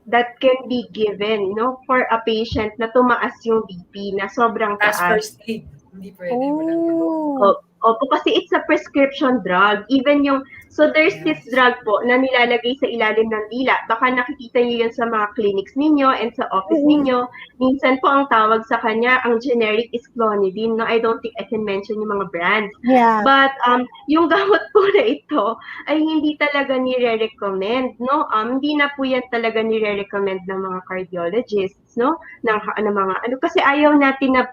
that can be given, no, for a patient na tumaas yung BP na sobrang taas. As first aid, hindi pwede. Walang ganun. Kasi it's a prescription drug. Even so there's this drug po na nilalagay sa ilalim ng dila. Baka nakikita niyo yun sa mga clinics ninyo and sa office ninyo. Minsan po ang tawag sa kanya, ang generic is clonidine. No, I don't think I can mention yung mga brands. Yeah. But yung gamot po na ito ay hindi talaga nire-recommend, no? Hindi na po yan talaga nire-recommend ng mga cardiologists, no? Kasi ayaw natin na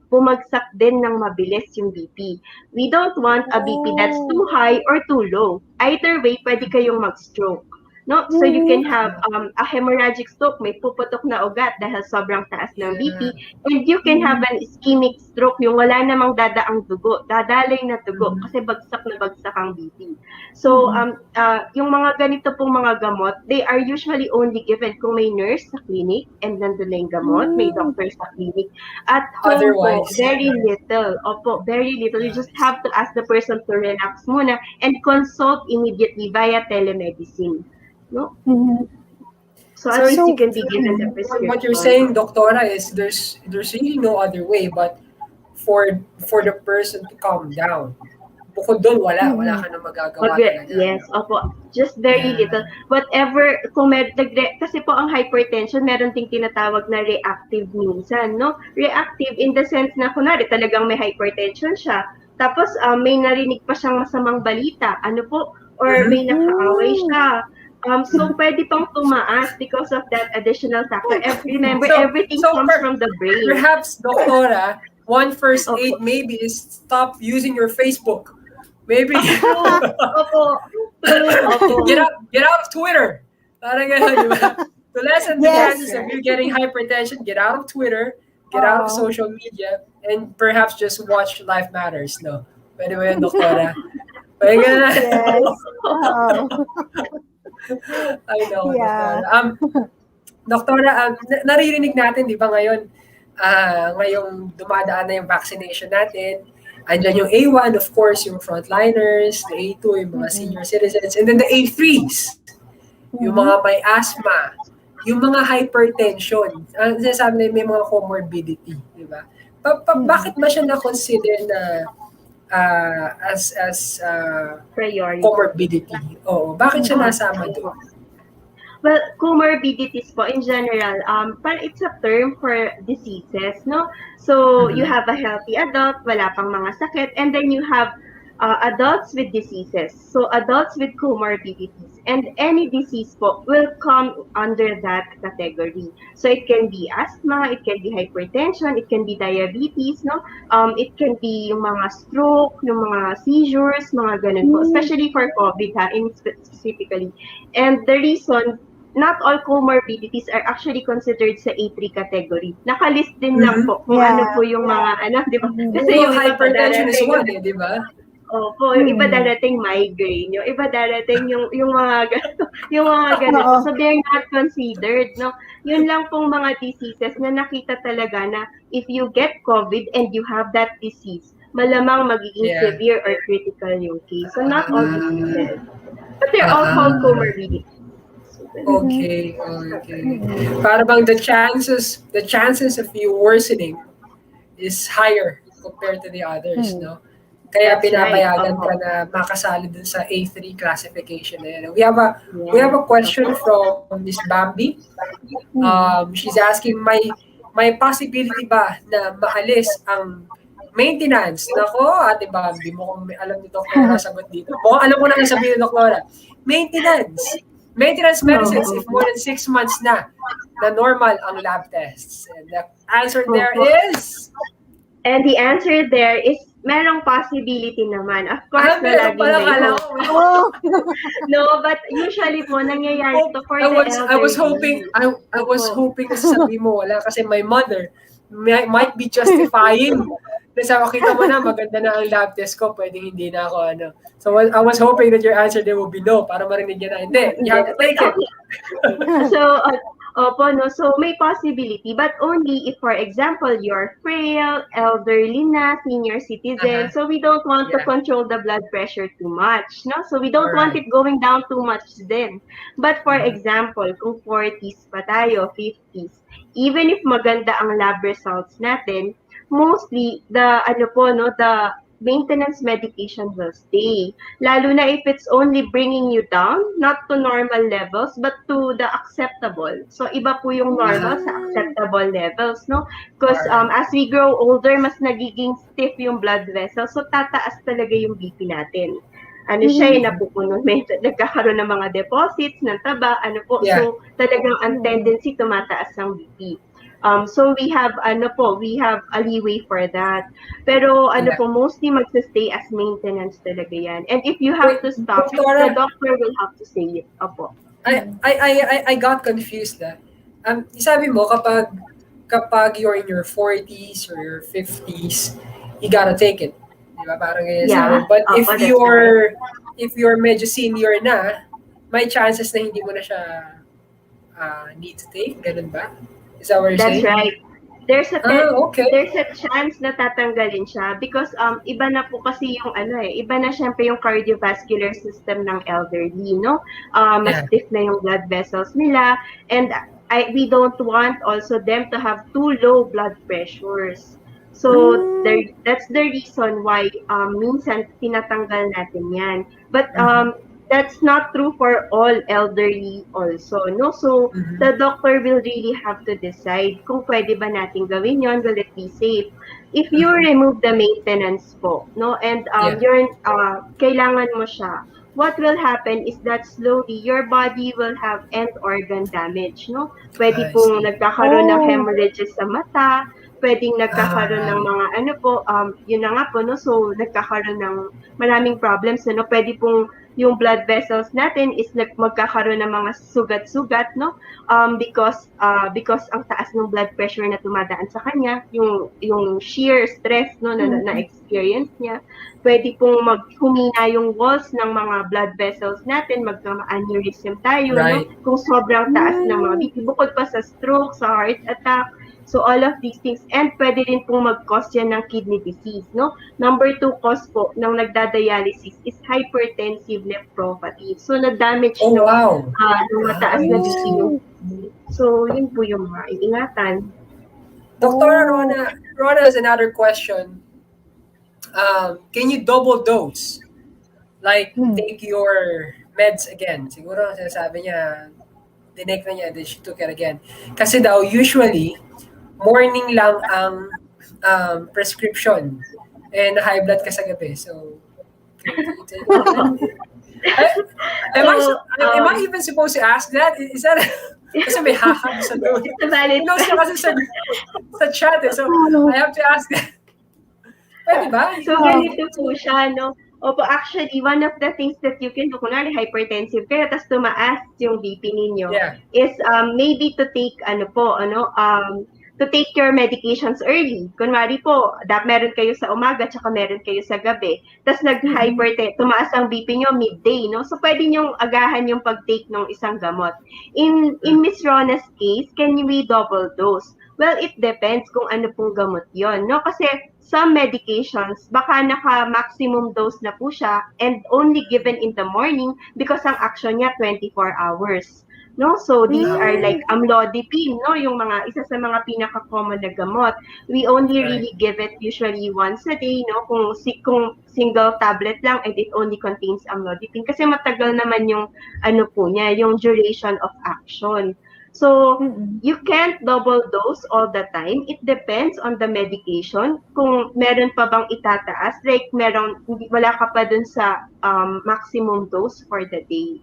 bumagsak din ng mabilis yung BP. We don't want a BP that's too high or too low. Either way, pwede kayong mag-stroke. No? So you can have a hemorrhagic stroke, may puputok na ugat dahil sobrang taas ng BP, and you can have an ischemic stroke, yung wala namang dadaang dugo, dadaloy na dugo kasi bagsak na bagsak ang BP. So yung mga ganito pong mga gamot, they are usually only given kung may nurse sa clinic and nandun na yung gamot, may doctor sa clinic. At home po, very little. Very little. You just have to ask the person to relax muna and consult immediately via telemedicine. No? So at least you can be given the prescription. What you're saying, Doctora, is there's really no other way but for the person to calm down. Bukod doon, wala ka na magagawa talaga. Yes, just very little. Whatever, kasi po ang hypertension, meron ting tinatawag na reactive minsan, no? Reactive in the sense na, kunwari, talagang may hypertension siya, tapos may narinig pa siyang masamang balita, or may nakaaway siya. So, pwede pang tumaas because of that additional factor. Remember, everything comes from the brain. Perhaps, Doctora, one first aid maybe is stop using your Facebook. Maybe get out of Twitter. Parang gano'n, di ba? To lessen the chances of you getting hypertension, get out of Twitter, get out of social media, and perhaps just watch Life Matters, no? Pwede ba yun, Doctora? Pwede ka na. Yes. I know. Yeah. Doktora, naririnig natin, di ba ngayon, ngayong dumadaan na yung vaccination natin, andyan yung A1, of course, yung frontliners, the A2, yung mga senior citizens, and then the A3s, yung mga may asthma, yung mga hypertension, sinasabi na may mga comorbidity, di ba? Bakit ba siya na-consider na as Priority. comorbidity? Oo, bakit siya nasama doon? Well, comorbidities po in general, it's a term for diseases, no? So, you have a healthy adult, wala pang mga sakit, and then you have adults with diseases. So, adults with comorbidities. And any disease po will come under that category. So, it can be asthma, it can be hypertension, it can be diabetes, no? It can be yung mga stroke, yung mga seizures, mga ganun po. Especially for COVID, specifically. And the reason, not all comorbidities are actually considered sa A3 category. Nakalist din lang po kung ano po yung mga, di ba? Kasi yung hypertension is one, di ba? Opo, yung iba darating migraine, yung iba darating yung mga ganito. So they're not considered, no? Yun lang pong mga diseases na nakita talaga na if you get COVID and you have that disease, malamang magiging severe or critical yung case. So not all diseases. But they're all called comorbidities. Okay. Para bang the chances of you worsening is higher compared to the others, no? Kaya That's pinapayagan right. ka na makasali dun sa A3 classification na yan. We have a question from Miss Bambi. She's asking, may possibility ba na maalis ang maintenance? Nako, Ate Bambi, mukhang alam ni Doktora sagot dito. Mukhang alam ko na sabihin ni Doktora. Maintenance medicines if more than 6 months na normal ang lab tests. And the answer there is? And the answer there is merong possibility naman. Of course, na laging may hope. No, but usually po, nangyayari to for the elderly. I was hoping na sabi mo wala kasi my mother might be justifying. Sabi, kita mo na, maganda na ang lab test ko, pwedeng hindi na ako, So, I was hoping that your answer there would be no, para marinig niya na, hindi, you have to take it. So, so may possibility, but only if, for example, you're frail, elderly na, senior citizen, so we don't want to control the blood pressure too much, no? So, we don't want it going down too much then. But for example, kung 40s pa tayo, 50s, even if maganda ang lab results natin, mostly the maintenance medication will stay. Lalo na if it's only bringing you down, not to normal levels, but to the acceptable. So iba po yung normal sa acceptable levels, no? Because as we grow older, mas nagiging stiff yung blood vessels, so tataas talaga yung BP natin. Siya yung napupuno, nagkakaroon ng mga deposits, ng taba, so talagang ang tendency tumataas ang BP. So we have a leeway for that. Pero mostly magsa-stay as maintenance talaga yan. And if you have to stop, the doctor will have to say it. Opo. I got confused na. Sabi mo kapag you're in your 40s or your 50s, you gotta take it. Diba? Parang ganyan sabi. But if you're medyo senior na, may chances na hindi mo na siya need to take. Ganun ba? Is that what you're saying? That's right. There's a chance na tatanggalin siya because iba na po kasi yung iba na syempre yung cardiovascular system ng elderly, no? Mas stiff na yung blood vessels nila, and we don't want also them to have too low blood pressures. So that's the reason why minsan tinatanggal natin yan. But that's not true for all elderly also, no? So, the doctor will really have to decide kung pwede ba natin gawin yon, will it be safe? If you remove the maintenance po, no? And kailangan mo siya, what will happen is that slowly, your body will have end organ damage, no? Pwede pong nagkakaroon ng hemorrhages sa mata, pwedeng nagkakaroon ng mga yun na nga po, no? So, nagkakaroon ng maraming problems, no? Pwede pong yung blood vessels natin is magkakaroon ng mga sugat-sugat, no? Because ang taas ng blood pressure na tumadaan sa kanya, yung sheer stress, no, na experience niya, pwede pong humina yung walls ng mga blood vessels natin, magka-aneurysm tayo, Right. no? Kung sobrang taas ng mga BP, bukod pa sa stroke, sa heart attack. So all of these things, and pwede rin pong mag-cause yan ng kidney disease, no? Number 2 cause po ng nagdadialysis is hypertensive nephropathy. So na-damage Oh, wow. ng mataas na BP yung kidney. So yun po yung mga ingatan. Dr. Rona has another question. Can you double dose? Like, take your meds again. Siguro, sinasabi niya, dinake na niya, then she took it again. Kasi daw, usually, morning lang ang prescription. And high blood ka sa gabi. So, am I even supposed to ask that? Is that... Kasi may hahag sa doon. It's a valid No, kasi sa chat eh. So, I have to ask that. Pwede ba? So, ganito po siya, no? Opo, actually, one of the things that you can do, kunwari hypertensive kayo, tapos tumaas yung BP ninyo, is maybe to take, to take your medications early. Kunwari po, meron kayo sa umaga, tsaka meron kayo sa gabi. Tapos tumaas ang BP nyo midday, no? So, pwede nyong agahan yung pag-take ng isang gamot. In Miss Rona's case, can we double dose? Well, it depends kung ano pong gamot yon, no? Kasi some medications, baka naka-maximum dose na po siya and only given in the morning because ang action niya 24 hours. No, so these are like amlodipine, no, yung isa sa mga pinaka-common na gamot. We only really give it usually once a day, no, kung single tablet lang and it only contains amlodipine kasi matagal naman yung yung duration of action. So you can't double dose all the time. It depends on the medication. Kung meron pa bang itataas, like wala ka pa dun sa maximum dose for the day.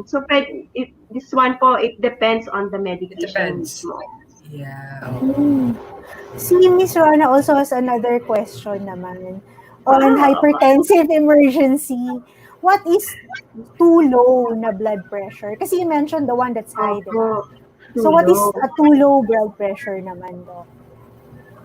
So this one po, it depends on the medication. Yeah. Si Miss Rona also has another question naman on hypertensive emergency. What is too low na blood pressure? Kasi you mentioned the one that's high. So what is a too low blood pressure naman, Doc?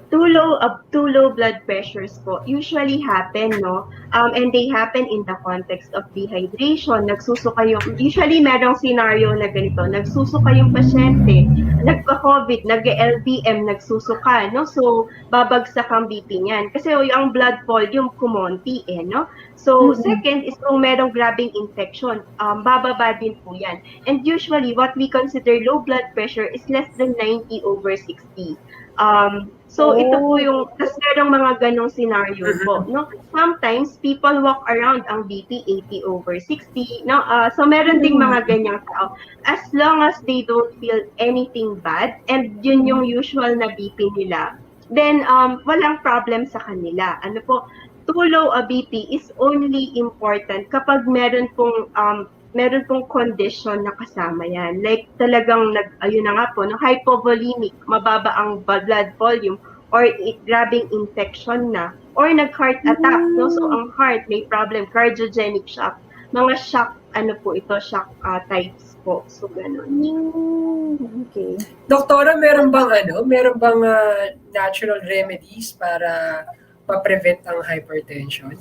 Too low blood pressures po usually happen, no? And they happen in the context of dehydration. Nagsusuka usually merong scenario na ganito, nagsusuka yung pasyente, nagka-COVID, nag-LVM, nagsusuka, no? So, babagsak ang BP niyan. Kasi yung blood volume kumonti, no? So, second is kung merong grabbing infection, bababa din po yan. And usually, what we consider low blood pressure is less than 90/60. So, ito po yung, tas merong mga ganong scenario po, no? Sometimes, people walk around ang BP 80/60, no? So, meron ding mga ganyang tao. As long as they don't feel anything bad, and yun yung usual na BP nila, then, walang problem sa kanila. Ano po, too low a BP is only important kapag meron pong condition na kasama yan. Like talagang ayun na nga po, no, hypovolemic, mababa ang blood volume, or grabbing infection na, or nag-heart attack, no? So ang heart may problem, cardiogenic shock. Mga shock, shock types po. So ganun. Okay. Doktora, meron bang natural remedies para ma-prevent ang hypertension?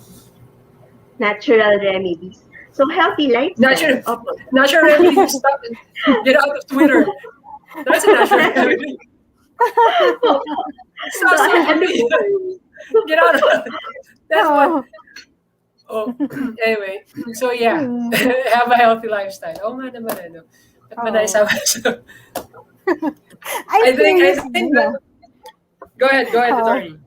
Natural remedies. So, healthy lifestyle. Natural remedy. Stop it. Get out of Twitter. That's a natural remedy. Stop Get out of That's what. Oh, anyway. So, yeah. Have a healthy lifestyle. Oo nga naman, Ba't ba naisama siya? I think Go ahead, attorney.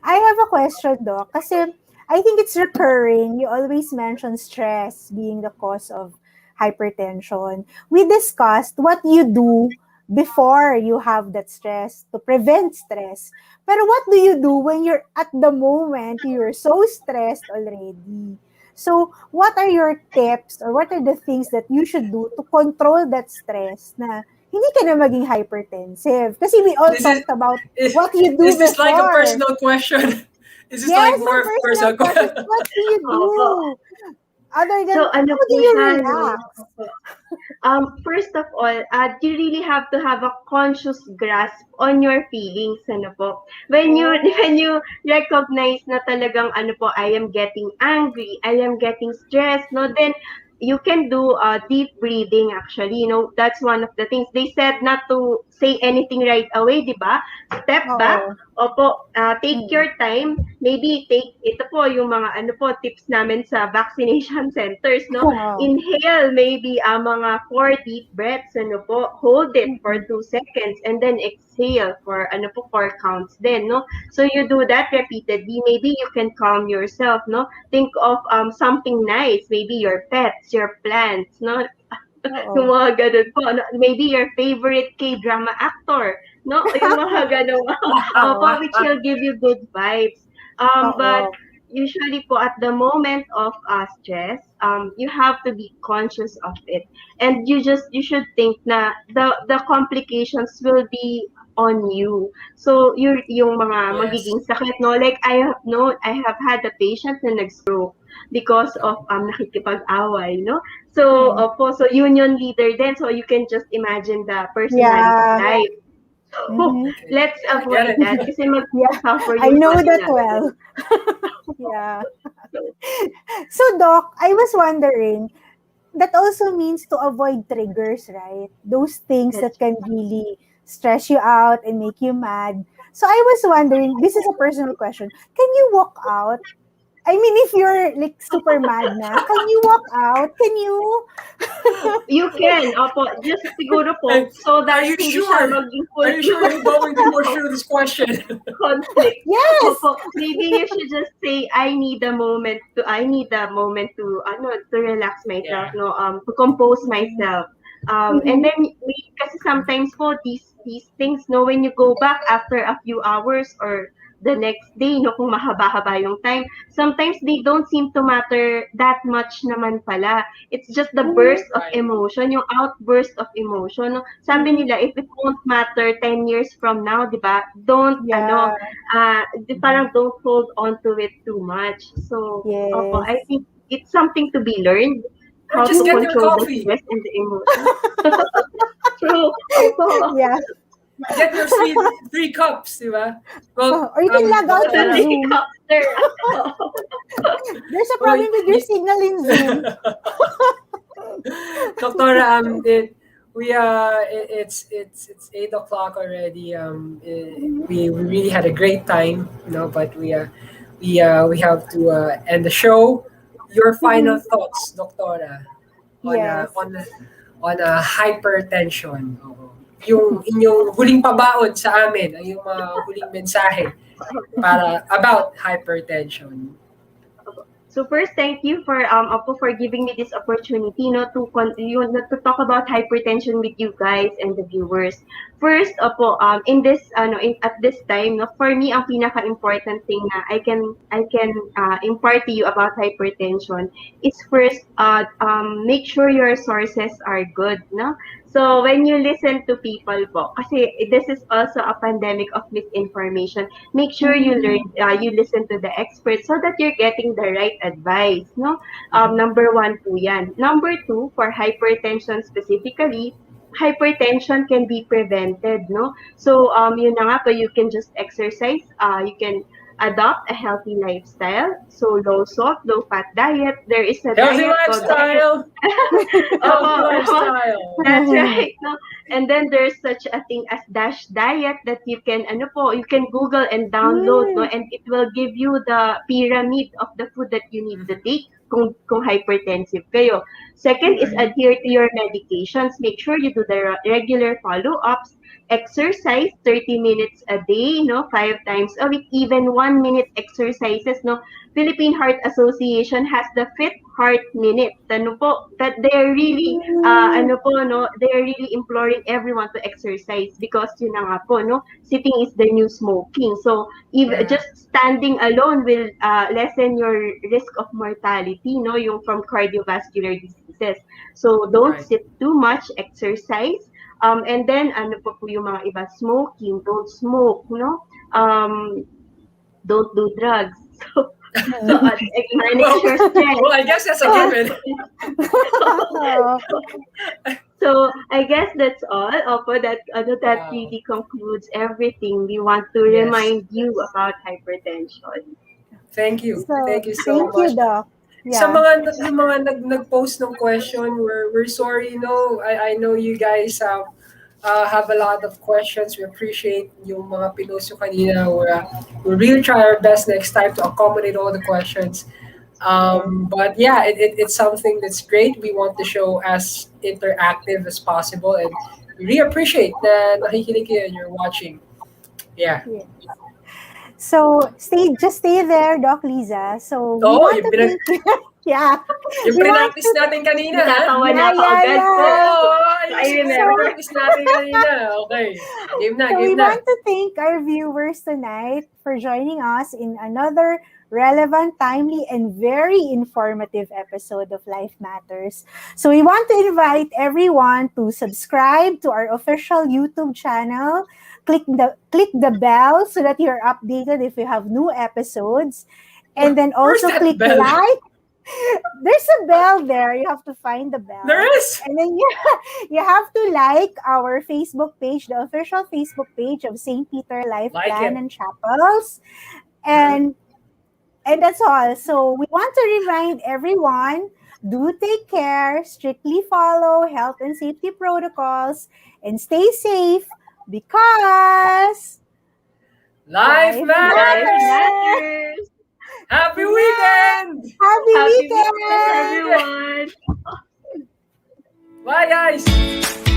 I have a question, Doc. Kasi I think it's recurring. You always mention stress being the cause of hypertension. We discussed what you do before you have that stress to prevent stress. Pero what do you do when you're at the moment, you're so stressed already? So, what are your tips or what are the things that you should do to control that stress na hindi ka na maging hypertensive? Kasi we all talked about what you do before. Is this like a personal question? Is this like more personal question? What do you do? Other than, So ano how do po you siya, no? relax? First of all, you really have to have a conscious grasp on your feelings, ano po. When you when you recognize na talagang ano po, I am getting angry, I am getting stressed, no, then you can do deep breathing actually. You know, that's one of the things. They said not to say anything right away, di ba? Step back. Oo. Opo, take your time. Maybe ito po yung mga ano po, tips namin sa vaccination centers, no? Wow. Inhale maybe mga 4 deep breaths, ano po, hold it for 2 seconds, and then exhale for ano po, 4 counts then, no? So you do that repeatedly, maybe you can calm yourself, no? Think of something nice, maybe your pets, your plants, no? Yung Oo. mga ganun po, no? Maybe your favorite K-drama actor, no? Yung mga ganun, opo, which will give you good vibes. But Oo. usually po at the moment of stress, you have to be conscious of it, and you should think na the complications will be on you. So yung mga Yes. magiging sakit, no, like I have had a patient na nag-stroke because of nakikipag-away, no. So opo, so union leader then, so you can just imagine the personality Yeah. type. So Mhm. let's I get avoid it. that kasi mag-suffer I yung know body that natin. well. Yeah. So, Doc, I was wondering, that also means to avoid triggers, right? Those things that can really stress you out and make you mad. So I was wondering, this is a personal question. Can you walk out? I mean, if you're like super mad na, can you walk out? Can you? You can, opo, just siguro po, And so are that you hindi sure? siya maging Are you sure you're going to push through this question? conflict. Yes. Opo, maybe you should just say, I need a moment to to relax myself, Yeah. no, to compose myself. And then kasi sometimes po these things, no, when you go back after a few hours or the next day, no, kung mahaba-haba yung time, sometimes they don't seem to matter that much naman pala. It's just the burst of Right. emotion, yung outburst of emotion. No? Sabi nila, if it won't matter 10 years from now, di ba, don't, Yeah. parang don't hold on to it too much. So, opo, Yes. I think it's something to be learned, Or how just to get your control the coffee. stress and the emotion. True. Opo. Yeah. Get your three cups, di ba? Well, Or you can log out Dr. in Zoom. Helicopter. There's a problem with your signal in Zoom. Doctor, it's 8 o'clock already. We really had a great time, but we have to end the show. Your final thoughts, Doctora, Yes. on hypertension. Oo. Yung inyong huling pabaon sa amin, ay yung mga huling mensahe about hypertension. So first, thank you for Opo for giving me this opportunity, no, to talk about hypertension with you guys and the viewers. First, Opo, in this at this time, no, for me ang pinaka-important thing na I can impart to you about hypertension is first make sure your sources are good, no. So when you listen to people po, kasi this is also a pandemic of misinformation. Make sure you listen to the experts so that you're getting the right advice, no? Number 1 po yan. Number 2, for hypertension specifically, hypertension can be prevented, no? So yun na nga po, you can just exercise, you can adopt a healthy lifestyle, so low salt, low fat diet. There is a Healthy diet called lifestyle. Healthy Opo. lifestyle. That's right. No? And then there's such a thing as DASH diet that you can you can Google and download, no, and it will give you the pyramid of the food that you need to take kung hypertensive kayo. Second is adhere to your medications. Make sure you do the regular follow-ups. Exercise 30 minutes a day, no, 5 times a week, even 1 minute exercises, no. Philippine Heart Association has the Fit Heart Minute. That they're really they're really imploring everyone to exercise because yun na nga po, no, sitting is the new smoking. So just standing alone will lessen your risk of mortality, no, yung from cardiovascular diseases. So don't sit too much, exercise. And then ano pa po yung mga iba, smoking, don't smoke, no? Don't do drugs. So So, manage your stress. Well, I guess that's a given. So I guess that's all. Opo, that Wow. really concludes everything we want to Yes. remind you about hypertension. Thank you. So, Thank you so thank you, much. Doc. Sa Yeah. mga nag-post ng question, we're sorry, I know you guys have a lot of questions. We appreciate yung mga pinost nyo kanina. We'll really try our best next time to accommodate all the questions. But yeah, it's something that's great. We want the show as interactive as possible, and we really appreciate na nakikinig kayo and you're watching. Yeah. Yes. So, just stay there, Doc Liza. So, we Oo, want yung to thank you. Yeah. Yung We want practice natin kanina, ha? Natatawa na ako Yeah, agad yeah, po. yeah. I remember. Practice natin kanina. Okay. Game na, So we game na. want to thank our viewers tonight for joining us in another relevant, timely, and very informative episode of Life Matters. So we want to invite everyone to subscribe to our official YouTube channel. Click the bell so that you're updated if we have new episodes. And then Where's also that click bell? like. There's a bell there. You have to find the bell. There is! And then you have to like our Facebook page, the official Facebook page of St. Peter Life Like Plan it. and Chapels. And that's all. So we want to remind everyone, do take care, strictly follow health and safety protocols, and stay safe because Life Life matters! Matters. Happy weekend! happy Happy weekend! weekend, everyone. Bye, guys!